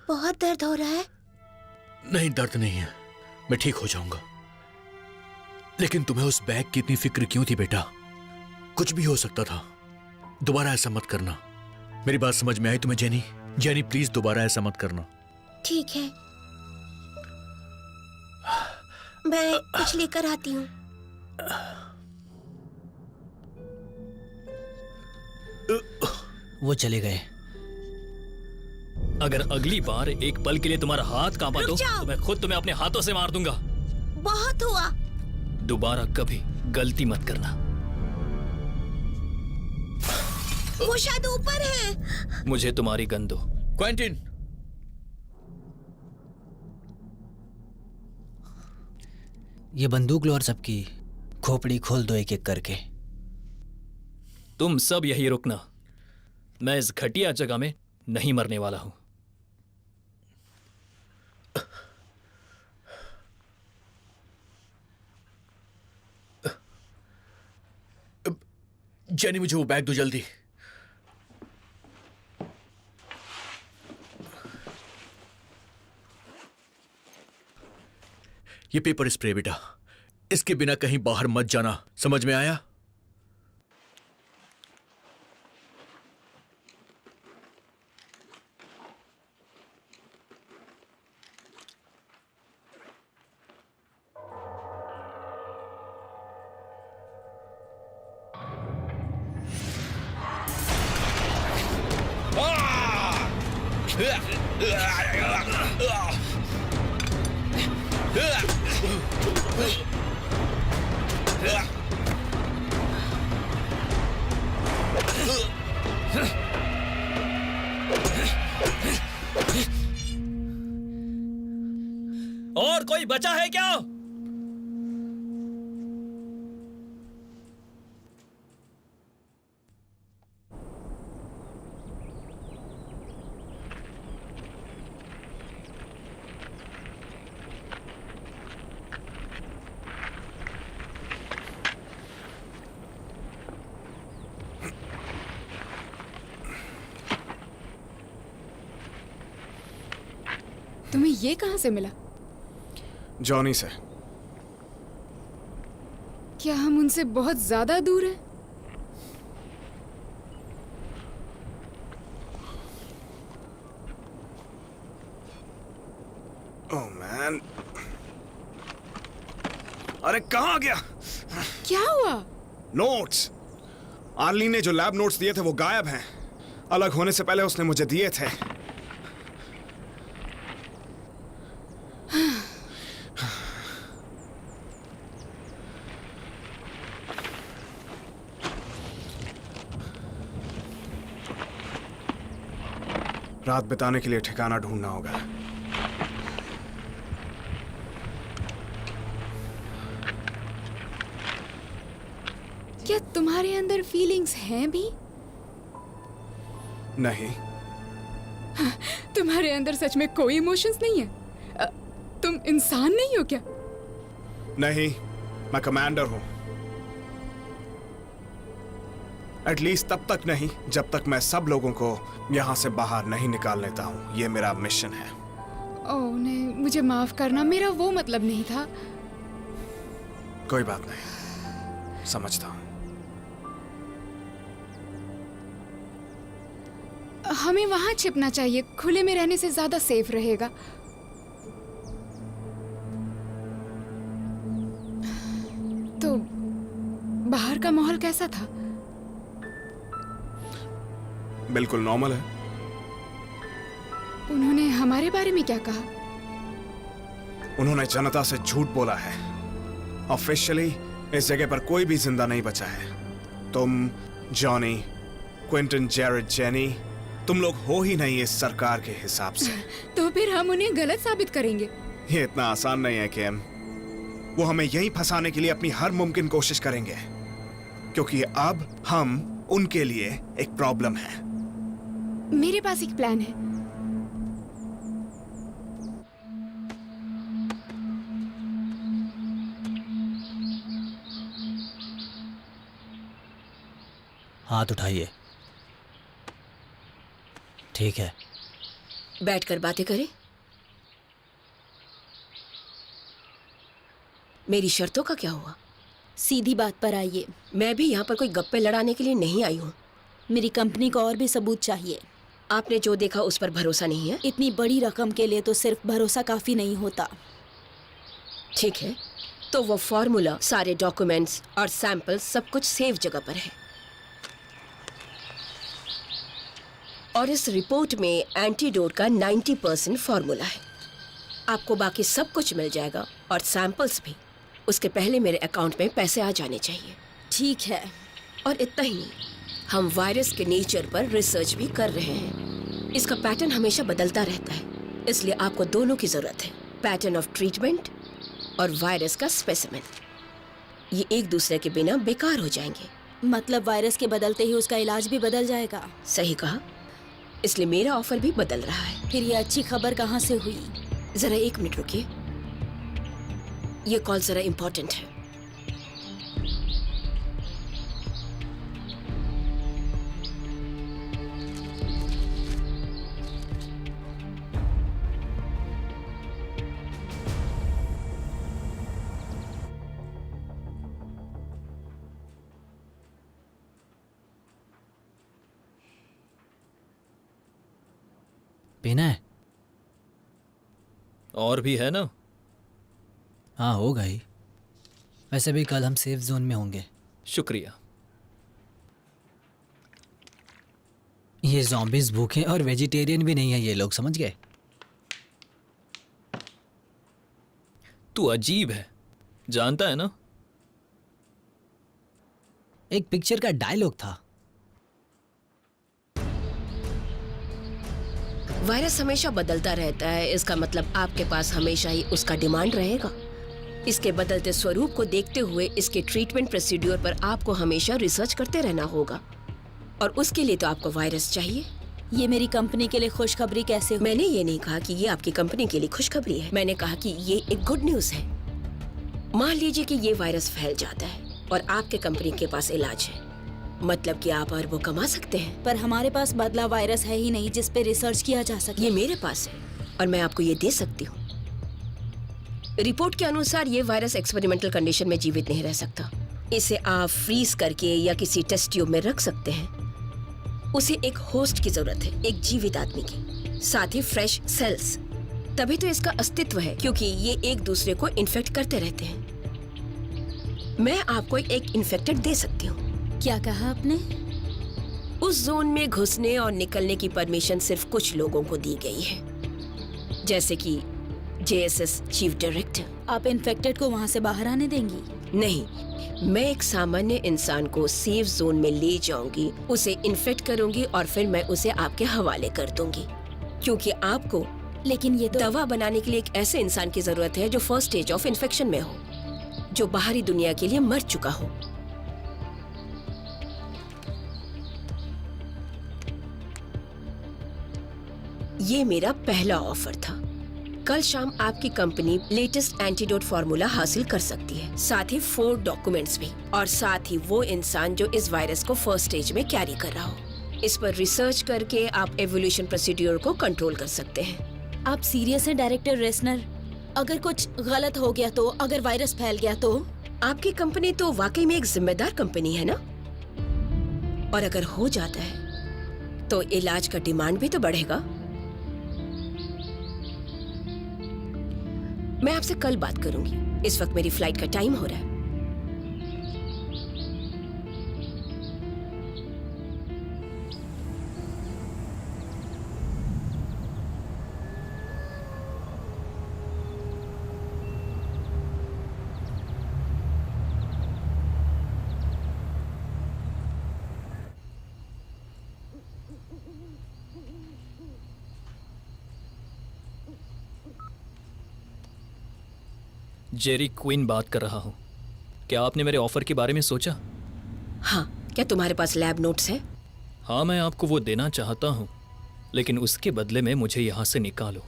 बहुत दर्द हो रहा है। नहीं, दर्द नहीं है। मैं ठीक हो जाऊंगा। लेकिन तुम्हें उस बैग की इतनी फिक्र क्यों थी बेटा? कुछ भी हो सकता था। दोबारा ऐसा मत करना। मेरी बात समझ में आई तुम्हें जेनी? जेनी प्लीज दोबारा ऐसा मत करना। ठीक है, मैं कुछ लेकर आती हूँ। वो चले गए। अगर अगली बार एक पल के लिए तुम्हारा हाथ कांपा रुक जाओ। तो मैं खुद तुम्हें अपने हाथों से मार दूंगा। बहुत हुआ। दोबारा कभी गलती मत करना। वो शायद ऊपर है। मुझे तुम्हारी गन दो। क्वेंटिन, ये बंदूक लो और सबकी खोपड़ी खोल दो एक एक करके। तुम सब यही रुकना, मैं इस घटिया जगह में नहीं मरने वाला हूं। जेनी, मुझे वो बैग दो जल्दी। ये पेपर स्प्रे बेटा, इसके बिना कहीं बाहर मत जाना, समझ में आया? और कोई बचा है क्या? तुम्हें ये कहां से मिला? जॉनी से। क्या हम उनसे बहुत ज्यादा दूर हैं? ओह मैन, अरे कहाँ गया? क्या हुआ? नोट्स। आर्ली ने जो लैब नोट्स दिए थे वो गायब हैं। अलग होने से पहले उसने मुझे दिए थे। रात बिताने के लिए ठिकाना ढूंढना होगा। क्या तुम्हारे अंदर फीलिंग्स हैं भी? नहीं। तुम्हारे अंदर सच में कोई इमोशंस नहीं है? तुम इंसान नहीं हो क्या? नहीं, मैं कमांडर हूं। एटलीस्ट तब तक नहीं जब तक मैं सब लोगों को यहां से बाहर नहीं निकाल लेता हूं। ये मेरा मिशन है। ओह नहीं, मुझे माफ करना, मेरा वो मतलब नहीं था। कोई बात नहीं, समझता हूं। हमें वहां छिपना चाहिए, खुले में रहने से ज्यादा सेफ रहेगा। तो बाहर का माहौल कैसा था? बिल्कुल नॉर्मल है। उन्होंने हमारे बारे में क्या कहा? उन्होंने जनता से झूठ बोला है। ऑफिशियली इस जगह पर कोई भी जिंदा नहीं बचा है। तुम, जॉनी, क्विंटन, जेरेड, जेनी, तुम लोग हो ही नहीं इस सरकार के हिसाब से। तो फिर हम उन्हें गलत साबित करेंगे। ये इतना आसान नहीं है किम। वो हमें यहीं फंसाने के लिए अपनी हर मुमकिन कोशिश करेंगे, क्योंकि अब हम उनके लिए एक प्रॉब्लम है। मेरे पास एक प्लान है। हाथ उठाइए। ठीक है। बैठकर बातें करें। मेरी शर्तों का क्या हुआ? सीधी बात पर आइए। मैं भी यहाँ पर कोई गप्पे लड़ाने के लिए नहीं आई हूँ। मेरी कंपनी को और भी सबूत चाहिए। आपने जो देखा उस पर भरोसा नहीं है? इतनी बड़ी रकम के लिए तो सिर्फ भरोसा काफी नहीं होता। ठीक है, तो वो फॉर्मूला, सारे डॉक्यूमेंट्स और सैंपल सब कुछ सेफ जगह पर है। और इस रिपोर्ट में एंटीडोट का 90% फॉर्मूला है। आपको बाकी सब कुछ मिल जाएगा और सैंपल्स भी। उसके पहले मेरे अकाउंट में पैसे आ जाने चाहिए। ठीक है। और इतना ही नहीं, हम वायरस के नेचर पर रिसर्च भी कर रहे हैं। इसका पैटर्न हमेशा बदलता रहता है, इसलिए आपको दोनों की जरूरत है। पैटर्न ऑफ ट्रीटमेंट और वायरस का स्पेसिमेन। ये एक दूसरे के बिना बेकार हो जाएंगे। मतलब वायरस के बदलते ही उसका इलाज भी बदल जाएगा। सही कहा, इसलिए मेरा ऑफर भी बदल रहा है। फिर ये अच्छी खबर कहाँ से हुई? जरा 1 मिनट रुकिए, ये कॉल जरा इम्पोर्टेंट है। पीना है? और भी है ना? हाँ होगा ही। वैसे भी कल हम सेफ जोन में होंगे। शुक्रिया। ये ज़ॉम्बीज़ भूखे और वेजिटेरियन भी नहीं है ये लोग, समझ गए? तू अजीब है, जानता है ना? एक पिक्चर का डायलॉग था। वायरस हमेशा बदलता रहता है, इसका मतलब आपके पास हमेशा ही उसका डिमांड रहेगा। इसके बदलते स्वरूप को देखते हुए इसके ट्रीटमेंट प्रोसीड्यूर पर आपको हमेशा रिसर्च करते रहना होगा, और उसके लिए तो आपको वायरस चाहिए। ये मेरी कंपनी के लिए खुशखबरी कैसे हुई? मैंने ये नहीं कहा कि ये आपकी कंपनी के लिए खुशखबरी है, मैंने कहा कि ये एक गुड न्यूज़ है। मान लीजिए कि ये वायरस फैल जाता है और आपके कंपनी के पास इलाज है, मतलब कि आप अरबों कमा सकते हैं। पर हमारे पास बदला वायरस है ही नहीं जिस पे रिसर्च किया जा सके। ये मेरे पास है और मैं आपको ये दे सकती हूँ। रिपोर्ट के अनुसार ये वायरस एक्सपेरिमेंटल कंडीशन में जीवित नहीं रह सकता। इसे आप फ्रीज करके या किसी टेस्ट ट्यूब में रख सकते हैं। उसे एक होस्ट की जरूरत है, एक जीवित आदमी की, साथ ही फ्रेश सेल्स। तभी तो इसका अस्तित्व है, क्योंकि ये एक दूसरे को इन्फेक्ट करते रहते हैं। मैं आपको एक इन्फेक्टेड दे सकती हूँ। क्या कहा आपने? उस जोन में घुसने और निकलने की परमिशन सिर्फ कुछ लोगों को दी गई है, जैसे कि JSS चीफ डायरेक्टर। आप इन्फेक्टेड को वहाँ से बाहर आने देंगी? नहीं, मैं एक सामान्य इंसान को सेफ जोन में ले जाऊंगी, उसे इन्फेक्ट करूंगी और फिर मैं उसे आपके हवाले कर दूंगी, क्योंकि आपको लेकिन ये तो दवा बनाने के लिए एक ऐसे इंसान की जरूरत है जो फर्स्ट स्टेज ऑफ इन्फेक्शन में हो, जो बाहरी दुनिया के लिए मर चुका हो। ये मेरा पहला ऑफर था। कल शाम आपकी कंपनी लेटेस्ट एंटीडोट फार्मूला हासिल कर सकती है, साथ ही 4 डॉक्यूमेंट्स भी, और साथ ही वो इंसान जो इस वायरस को फर्स्ट स्टेज में कैरी कर रहा हो। इस पर रिसर्च करके आप एवोल्यूशन प्रोसीड्यूर को कंट्रोल कर सकते हैं। आप सीरियस हैं डायरेक्टर रेसनर? अगर कुछ गलत हो गया तो, अगर वायरस फैल गया तो? आपकी कंपनी तो वाकई में एक जिम्मेदार कंपनी है ना, और अगर हो जाता है तो इलाज का डिमांड भी तो बढ़ेगा। मैं आपसे कल बात करूंगी, इस वक्त मेरी फ्लाइट का टाइम हो रहा है। जेरी क्वीन बात कर रहा हूँ। क्या आपने मेरे ऑफर के बारे में सोचा? हाँ, क्या तुम्हारे पास लैब नोट्स है? हाँ, मैं आपको वो देना चाहता हूँ, लेकिन उसके बदले में मुझे यहाँ से निकालो।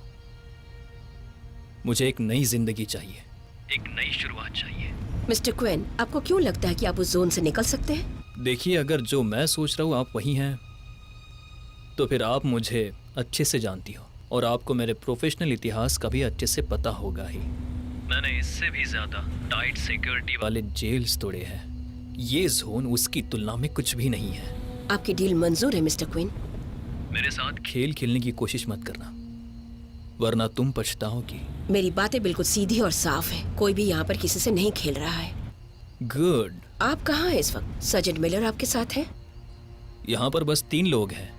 मुझे एक नई जिंदगी चाहिए, एक नई शुरुआत चाहिए। मिस्टर क्वेन, आपको क्यों लगता है कि आप उस जोन से निकल सकते हैं? देखिए, अगर जो मैं सोच रहा हूँ आप वही हैं, तो फिर आप मुझे अच्छे से जानती हो और आपको मेरे प्रोफेशनल इतिहास का भी अच्छे से पता होगा ही। मैंने इससे भी ज्यादा टाइट सिक्योरिटी वाले जेल्स तोड़े हैं। ये जोन उसकी तुलना में कुछ भी नहीं है। आपकी डील मंजूर है मिस्टर क्वीन। मेरे साथ खेल खेलने की कोशिश मत करना, वरना तुम पछताओगी। मेरी बातें बिल्कुल सीधी और साफ है, कोई भी यहाँ पर किसी से नहीं खेल रहा है। गुड। आप कहाँ हैं इस वक्त? सर्जेंट मिलर आपके साथ है? यहाँ पर बस 3 लोग हैं।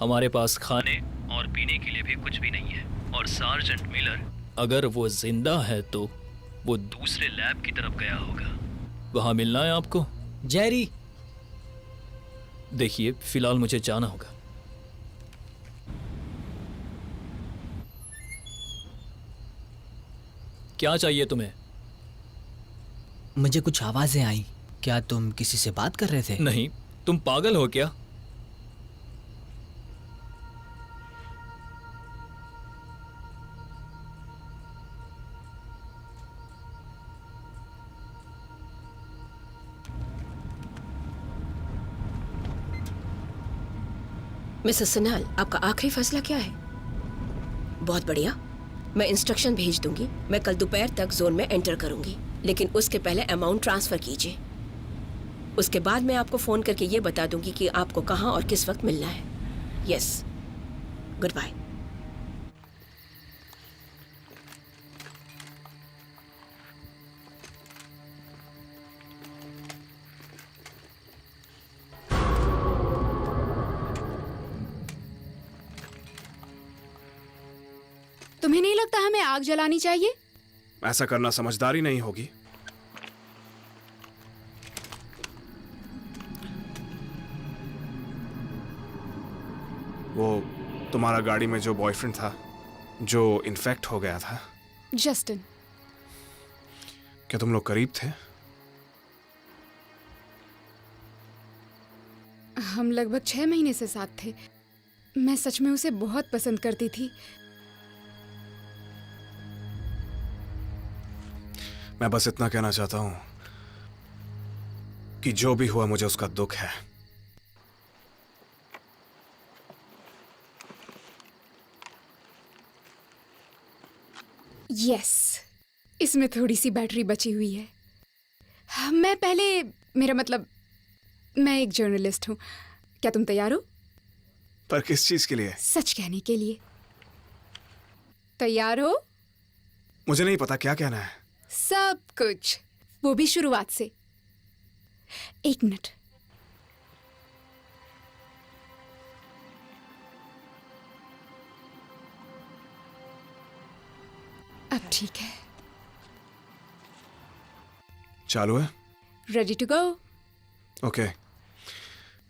हमारे पास खाने और पीने के लिए भी कुछ भी नहीं है, और सार्जेंट मिलर अगर वो जिंदा है तो वो दूसरे लैब की तरफ गया होगा। वहां मिलना है आपको? जेरी, देखिए, फिलहाल मुझे जाना होगा। क्या चाहिए तुम्हें? मुझे कुछ आवाजें आई। क्या तुम किसी से बात कर रहे थे? नहीं, तुम पागल हो क्या? मिसेस सिन्हाल, आपका आखिरी फैसला क्या है? बहुत बढ़िया, मैं इंस्ट्रक्शन भेज दूंगी। मैं कल दोपहर तक जोन में एंटर करूंगी, लेकिन उसके पहले अमाउंट ट्रांसफर कीजिए। उसके बाद मैं आपको फोन करके ये बता दूंगी कि आपको कहाँ और किस वक्त मिलना है। Yes, good bye. तुम्हें नहीं लगता हमें आग जलानी चाहिए? ऐसा करना समझदारी नहीं होगी। वो तुम्हारा गाड़ी में जो बॉयफ्रेंड था, जो इन्फेक्ट हो गया था, जस्टिन। क्या तुम लोग करीब थे? हम लगभग 6 महीने से साथ थे। मैं सच में उसे बहुत पसंद करती थी। मैं बस इतना कहना चाहता हूं कि जो भी हुआ मुझे उसका दुख है। यस, इसमें थोड़ी सी बैटरी बची हुई है। मैं पहले, मेरा मतलब, मैं एक जर्नलिस्ट हूं। क्या तुम तैयार हो? पर किस चीज के लिए? सच कहने के लिए। तैयार हो? मुझे नहीं पता क्या कहना है। सब कुछ, वो भी शुरुआत से। 1 मिनट। अब ठीक है। चालू है? Ready to go. ओके।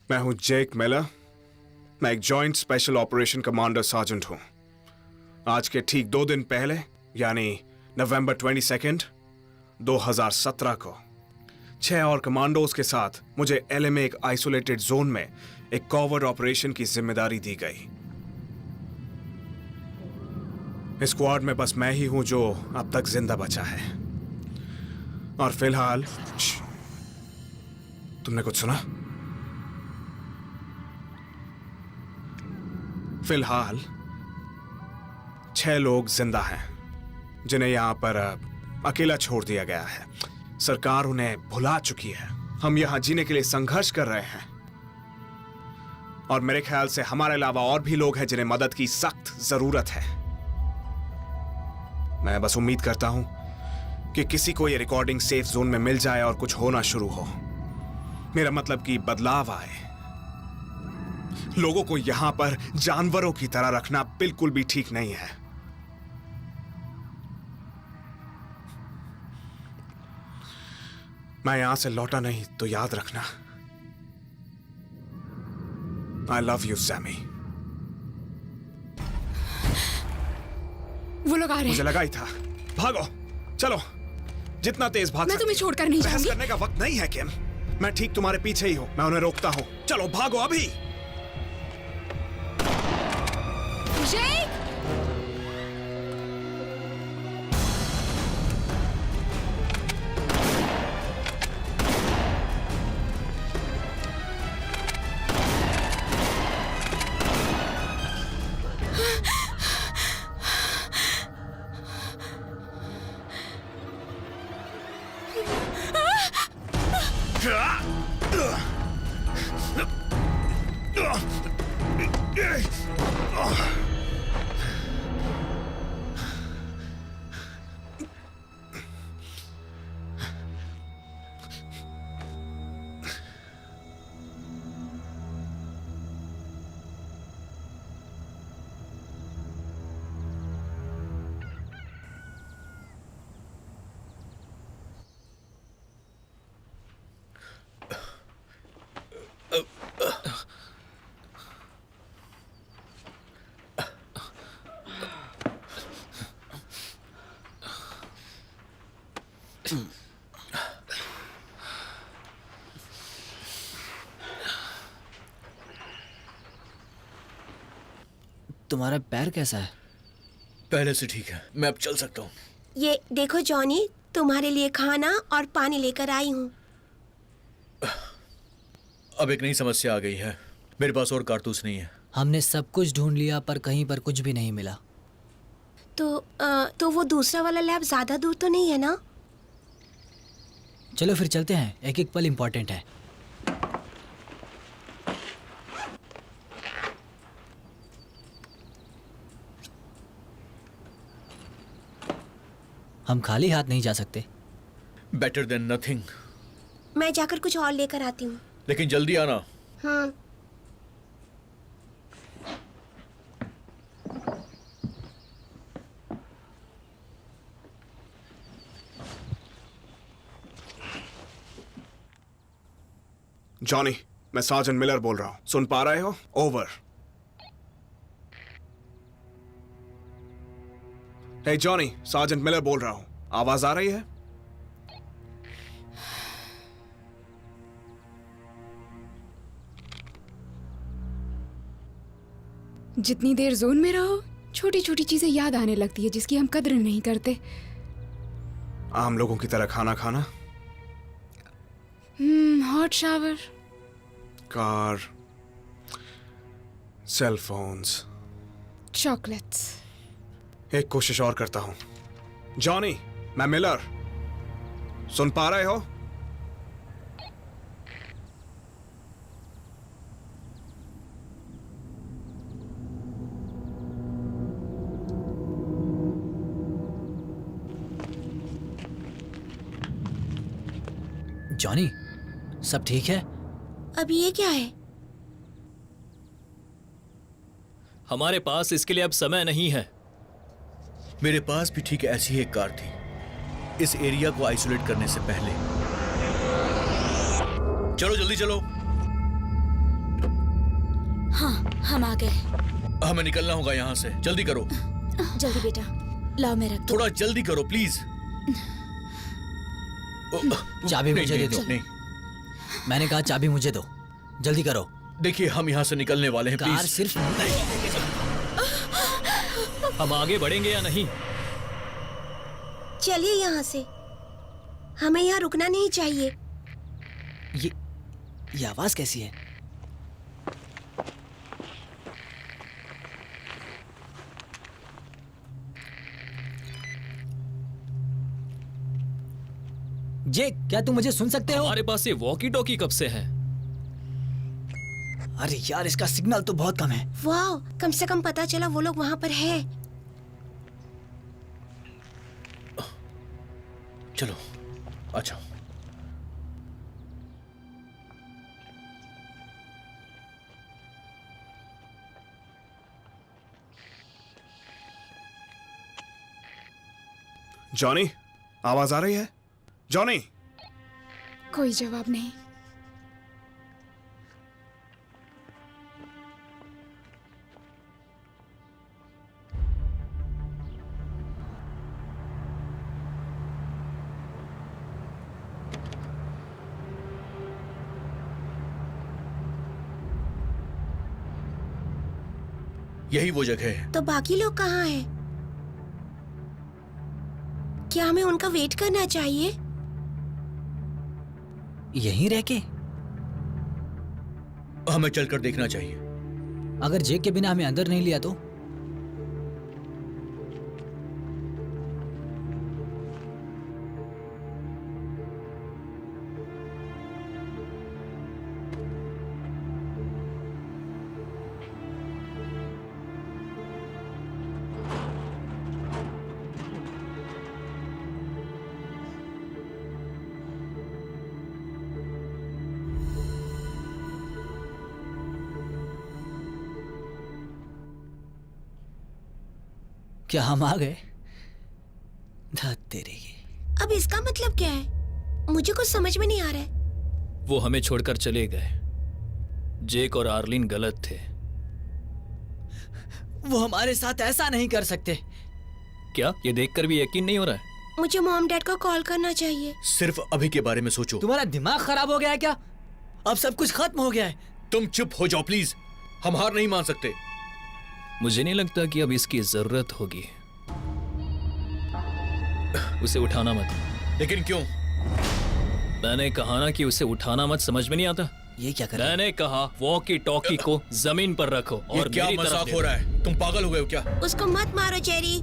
मैं हूं जेक मेलर। मैं एक joint special operation commander sergeant हूं। आज के ठीक 2 दिन पहले, यानी नवंबर 22, 2017 को 6 और कमांडोज के साथ मुझे एलए में एक आइसोलेटेड जोन में एक कॉवर्ड ऑपरेशन की जिम्मेदारी दी गई। इस स्क्वाड में बस मैं ही हूं जो अब तक जिंदा बचा है। और फिलहाल, तुमने कुछ सुना? फिलहाल 6 लोग जिंदा हैं जिन्हें यहां पर अकेला छोड़ दिया गया है। सरकार उन्हें भुला चुकी है। हम यहां जीने के लिए संघर्ष कर रहे हैं, और मेरे ख्याल से हमारे अलावा और भी लोग हैं जिन्हें मदद की सख्त जरूरत है। मैं बस उम्मीद करता हूं कि किसी को यह रिकॉर्डिंग सेफ जोन में मिल जाए और कुछ होना शुरू हो। मेरा मतलब कि बदलाव आए। लोगों को यहां पर जानवरों की तरह रखना बिल्कुल भी ठीक नहीं है। मैं यहां से लौटा नहीं तो याद रखना, आई लव यू सैमी। वो लोग आ रहे मुझे हैं। लगा ही था। भागो, चलो, जितना तेज भाग मैं सकती तुम्हें हो। छोड़कर नहीं बहस जाऊंगी। करने का वक्त नहीं है किम। मैं ठीक तुम्हारे पीछे ही हूं। मैं उन्हें रोकता हूं। चलो भागो अभी। जेक! तुम्हारा पैर कैसा है? पहले से ठीक है, मैं अब चल सकता हूँ। ये देखो जॉनी, तुम्हारे लिए खाना और पानी लेकर आई हूँ। अब एक नई समस्या आ गई है, मेरे पास और कारतूस नहीं है। हमने सब कुछ ढूंढ लिया पर कहीं पर कुछ भी नहीं मिला। तो वो दूसरा वाला लैब ज्यादा दूर तो नहीं है ना? चलो फिर चलते हैं, एक एक पल इम्पोर्टेंट है। हम खाली हाथ नहीं जा सकते। Better than nothing. मैं जाकर कुछ और लेकर आती हूँ। लेकिन जल्दी आना। हाँ। जॉनी, मैं सार्जेंट मिलर बोल रहा हूं, सुन पा रहे हो? ओवर। हे जॉनी, सार्जेंट मिलर बोल रहा हूं, आवाज आ रही है? जितनी देर जोन में रहो छोटी छोटी चीजें याद आने लगती है जिसकी हम कद्र नहीं करते। आम लोगों की तरह खाना खाना, hot shower, car, cell phones, chocolates. एक कोशिश और करता हूं। जॉनी, मैं मिलर, सुन पा रहे हो? जॉनी, सब ठीक है? अब ये क्या है? हमारे पास इसके लिए अब समय नहीं है। मेरे पास भी ठीक ऐसी ही एक कार थी, इस एरिया को आइसोलेट करने से पहले। चलो जल्दी चलो। हाँ, हम आ गए। हमें निकलना होगा यहाँ से, जल्दी करो। जल्दी बेटा, लाओ मैं रख दूं। थोड़ा जल्दी करो प्लीज। चाबी मुझे दे दो। नहीं, मैंने कहा चाबी मुझे दो, जल्दी करो। देखिए हम यहाँ से निकलने वाले हैं, कार प्लीज। सिर्फ हम आगे बढ़ेंगे या नहीं? चलिए यहाँ से, हमें यहाँ रुकना नहीं चाहिए। ये आवाज कैसी है? जे, क्या तुम मुझे सुन सकते हो? हमारे पास ये वॉकी टॉकी कब से है? अरे यार, इसका सिग्नल तो बहुत कम है। वाह, कम से कम पता चला वो लोग वहाँ पर है। चलो अच्छा। जॉनी, आवाज आ रही है? जॉनी, कोई जवाब नहीं। यही वो जगह है। तो बाकी लोग कहाँ हैं? क्या हमें उनका वेट करना चाहिए? यहीं रह के? हमें चलकर देखना चाहिए। अगर जेक के बिना हमें अंदर नहीं लिया तो? क्या हम आ गए? धत तेरे की। अब इसका मतलब क्या है? मुझे कुछ समझ में नहीं आ रहा है। वो हमें छोड़कर चले गए। जेक और आर्लिन गलत थे। वो हमारे साथ ऐसा नहीं कर सकते। क्या ये देखकर भी यकीन नहीं हो रहा है? मुझे मॉम डैड को कॉल करना चाहिए। सिर्फ अभी के बारे में सोचो। तुम्हारा दिमाग खराब हो गया है क्या? अब सब कुछ खत्म हो गया है। तुम चुप हो जाओ प्लीज, हम हार नहीं मान सकते। मुझे नहीं लगता कि अब इसकी जरूरत होगी। उसे उठाना मत। लेकिन क्यों? मैंने कहा ना कि उसे उठाना मत, समझ में नहीं आता? ये क्या कर रहे हैं? मैंने कहा वॉकी टॉकी को जमीन पर रखो ये और क्या मेरी तरफ मजाक हो रहा है? तुम पागल हो गए हो क्या? उसको मत मारो जेरी।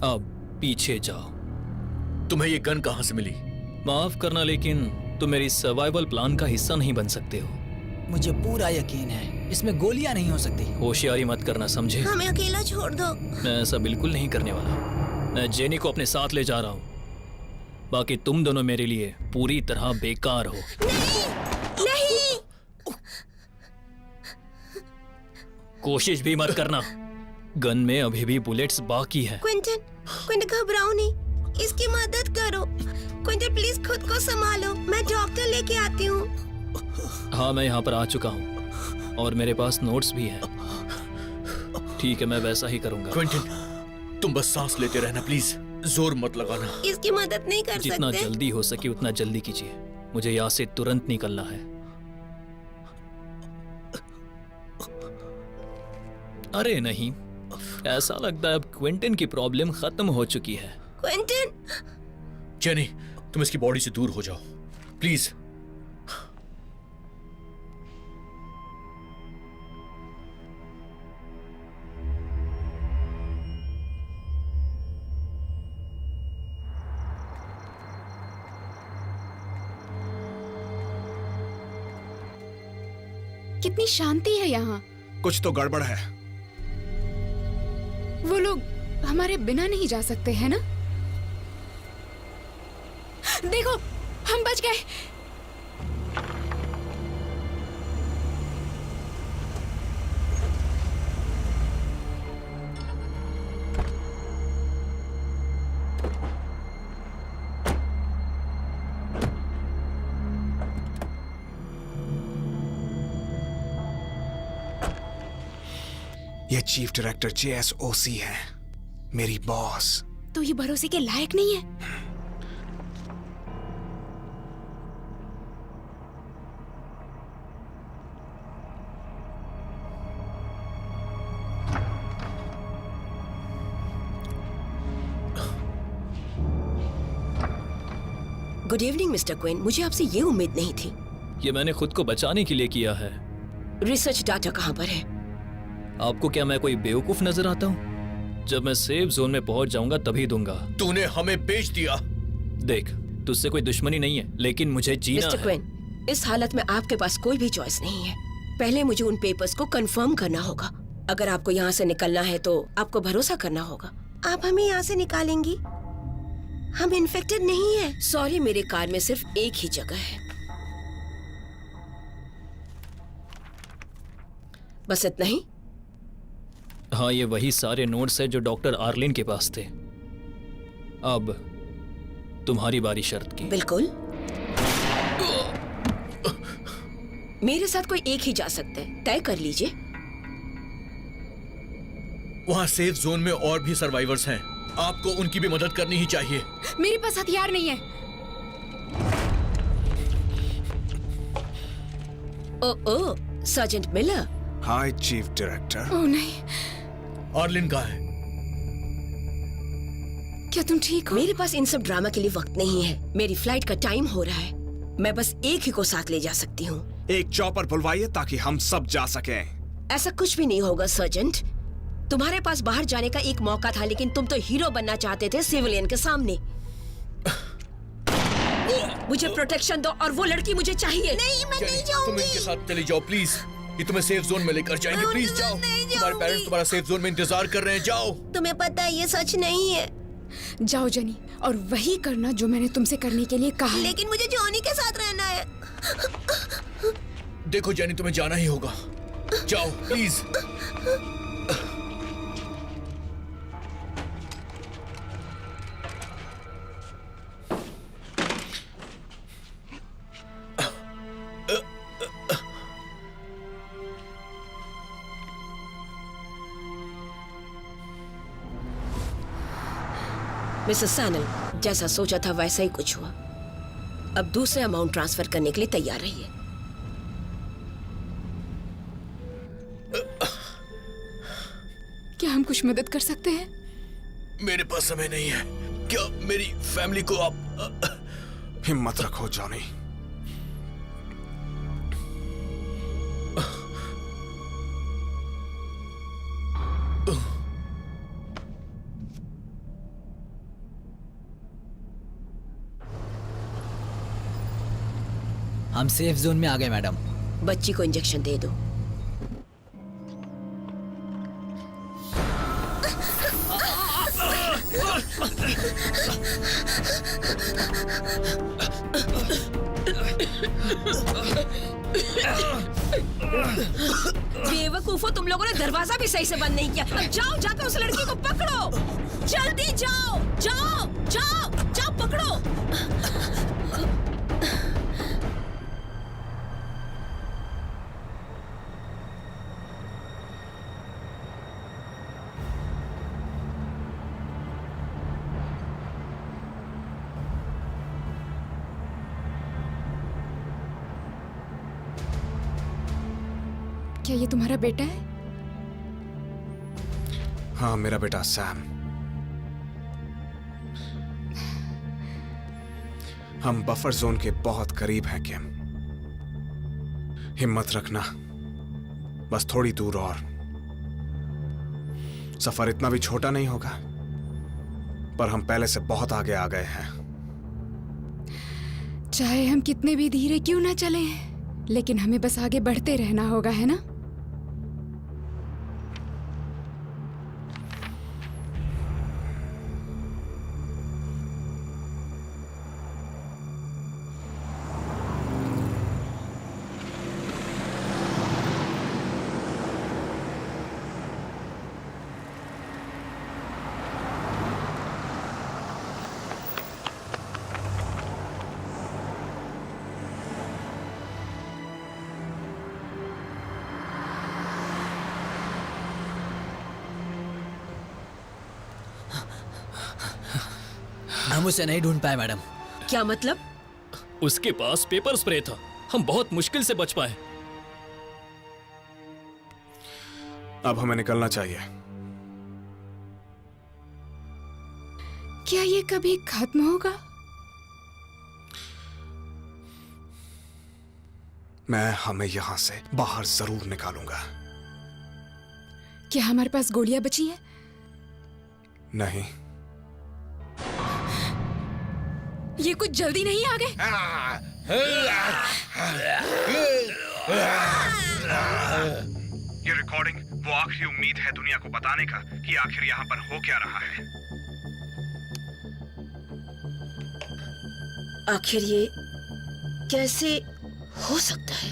अब पीछे जाओ। तुम्हें ये गन कहाँ से मिली? माफ करना, लेकिन तुम मेरी सर्वाइवल प्लान का हिस्सा नहीं बन सकते हो। मुझे पूरा यकीन है इसमें गोलियां नहीं हो सकती। होशियारी मत करना, समझे? हमें अकेला छोड़ दो। मैं ऐसा बिल्कुल नहीं करने वाला। मैं जेनी को अपने साथ ले जा रहा हूँ। बाकी तुम दोनों मेरे लिए पूरी तरह बेकार हो। नहीं। कोशिश भी मत करना। गन में अभी भी बुलेट्स बाकी है। क्विंटन घबराओ नहीं, इसकी मदद करो। क्विंटन प्लीज खुद को संभालो, मैं डॉक्टर लेके आती हूँ। हाँ, मैं यहाँ पर आ चुका हूँ और मेरे पास नोट्स भी हैं। ठीक है, मैं वैसा ही करूँगा। क्विंटन, तुम बस सांस लेते रहना प्लीज, जोर मत लगाना। इसकी मदद नहीं कर जितना सकते। जल्दी हो सके उतना जल्दी कीजिए। मुझे यहाँ से तुरंत निकलना है। अरे नहीं, ऐसा लगता है अब क्विंटन की प्रॉब्लम खत्म हो चुकी है। क्विंटन, जेनी, तुम इसकी बॉडी से दूर हो जाओ प्लीज। कितनी शांति है यहाँ। कुछ तो गड़बड़ है। वो लोग हमारे बिना नहीं जा सकते हैं ना? देखो, हम बच गए। ये चीफ डायरेक्टर JSOC है, मेरी बॉस। तो ये भरोसे के लायक नहीं है। गुड इवनिंग मिस्टर क्विन, मुझे आपसे ये उम्मीद नहीं थी। ये मैंने खुद को बचाने के लिए किया है। रिसर्च डाटा कहाँ पर है? आपको क्या मैं कोई बेवकूफ नजर आता हूँ? जब मैं सेफ जोन में पहुंच जाऊंगा तभी दूंगा। तूने हमें बेच दिया। देख, तुझसे कोई दुश्मनी नहीं है, लेकिन मुझे जीना मिस्टर है। क्विन, इस हालत में आपके पास कोई भी चॉइस नहीं है। पहले मुझे उन पेपर्स को कंफर्म करना होगा। अगर आपको यहाँ से निकलना है तो आपको भरोसा करना होगा। आप हमें यहाँ से निकालेंगी? हम इन्फेक्टेड नहीं है। सॉरी, मेरे कार में सिर्फ एक ही जगह है। बस इतना ही? हाँ, ये वही सारे नोट्स है जो डॉक्टर आर्लिन के पास थे। अब तुम्हारी बारी शर्त की। बिल्कुल। मेरे साथ कोई एक ही जा सकता है, तय कर लीजिए। वहाँ सेफ जोन में और भी सर्वाइवर्स हैं, आपको उनकी भी मदद करनी ही चाहिए। मेरे पास हथियार नहीं है। ओ, सर्जेंट मिलर। हाय चीफ डायरेक्टर। ओह नहीं, आर्लिन कहाँ है? क्या तुम ठीक हो? मेरे पास इन सब ड्रामा के लिए वक्त नहीं है। मेरी फ्लाइट का टाइम हो रहा है। मैं बस एक ही को साथ ले जा सकती हूँ। एक चॉपर बुलवाइए ताकि हम सब जा सकें। ऐसा कुछ भी नहीं होगा सर्जेंट। तुम्हारे पास बाहर जाने का एक मौका था, लेकिन तुम तो हीरो बनना चाहते थे सिविलियन के सामने। मुझे प्रोटेक्शन दो और वो लड़की मुझे चाहिए। नहीं, मैं नहीं तुम जाऊंगी। इनके साथ चले जाओ प्लीज। ये तुम्हें सेफ जोन में लेकर जाएंगे। मैं प्लीज उनके साथ जाओ। नहीं तुम्हारे जाऊंगी। पेरेंट्स तुम्हारा सेफ जोन में इंतजार कर रहे हैं। जाओ। तुम्हें पता है ये सच नहीं है। जाओ जनी, और वही करना जो मैंने तुमसे करने के लिए कहा है। लेकिन मुझे जॉनी के साथ रहना है। देखो जेनी, तुम्हें जाना ही होगा। जाओ प्लीज। मिसेस सैनल, जैसा सोचा था वैसा ही कुछ हुआ। अब दूसरे अमाउंट ट्रांसफर करने के लिए तैयार रहिए। क्या हम कुछ मदद कर सकते हैं? मेरे पास समय नहीं है। क्या मेरी फैमिली को आप हिम्मत रखो जॉनी। हम सेफ जोन में आ गए मैडम। बच्ची को इंजेक्शन दे दो। बेवकूफो, तुम लोगों ने दरवाजा भी सही से बंद नहीं किया। अब जाओ, जाकर उस लड़की को पकड़ो। जल्दी जाओ, जाओ जाओ जाओ, पकड़ो। क्या ये तुम्हारा बेटा है? हाँ, मेरा बेटा सैम। हम बफर जोन के बहुत करीब हैं किम। हिम्मत रखना, बस थोड़ी दूर और। सफर इतना भी छोटा नहीं होगा, पर हम पहले से बहुत आगे आ गए हैं। चाहे हम कितने भी धीरे क्यों ना चलें, लेकिन हमें बस आगे बढ़ते रहना होगा, है ना? हम उसे नहीं ढूंढ पाए मैडम। क्या मतलब? उसके पास पेपर स्प्रे था, हम बहुत मुश्किल से बच पाए। अब हमें निकलना चाहिए। क्या ये कभी खत्म होगा? मैं हमें यहां से बाहर जरूर निकालूंगा। क्या हमारे पास गोलियां बची हैं? नहीं। ये कुछ जल्दी नहीं आ गए? ये रिकॉर्डिंग वो आखिरी उम्मीद है दुनिया को बताने का कि आखिर यहाँ पर हो क्या रहा है। आखिर ये कैसे हो सकता है?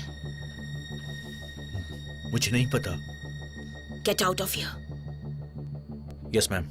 मुझे नहीं पता। Get out of here. Yes ma'am.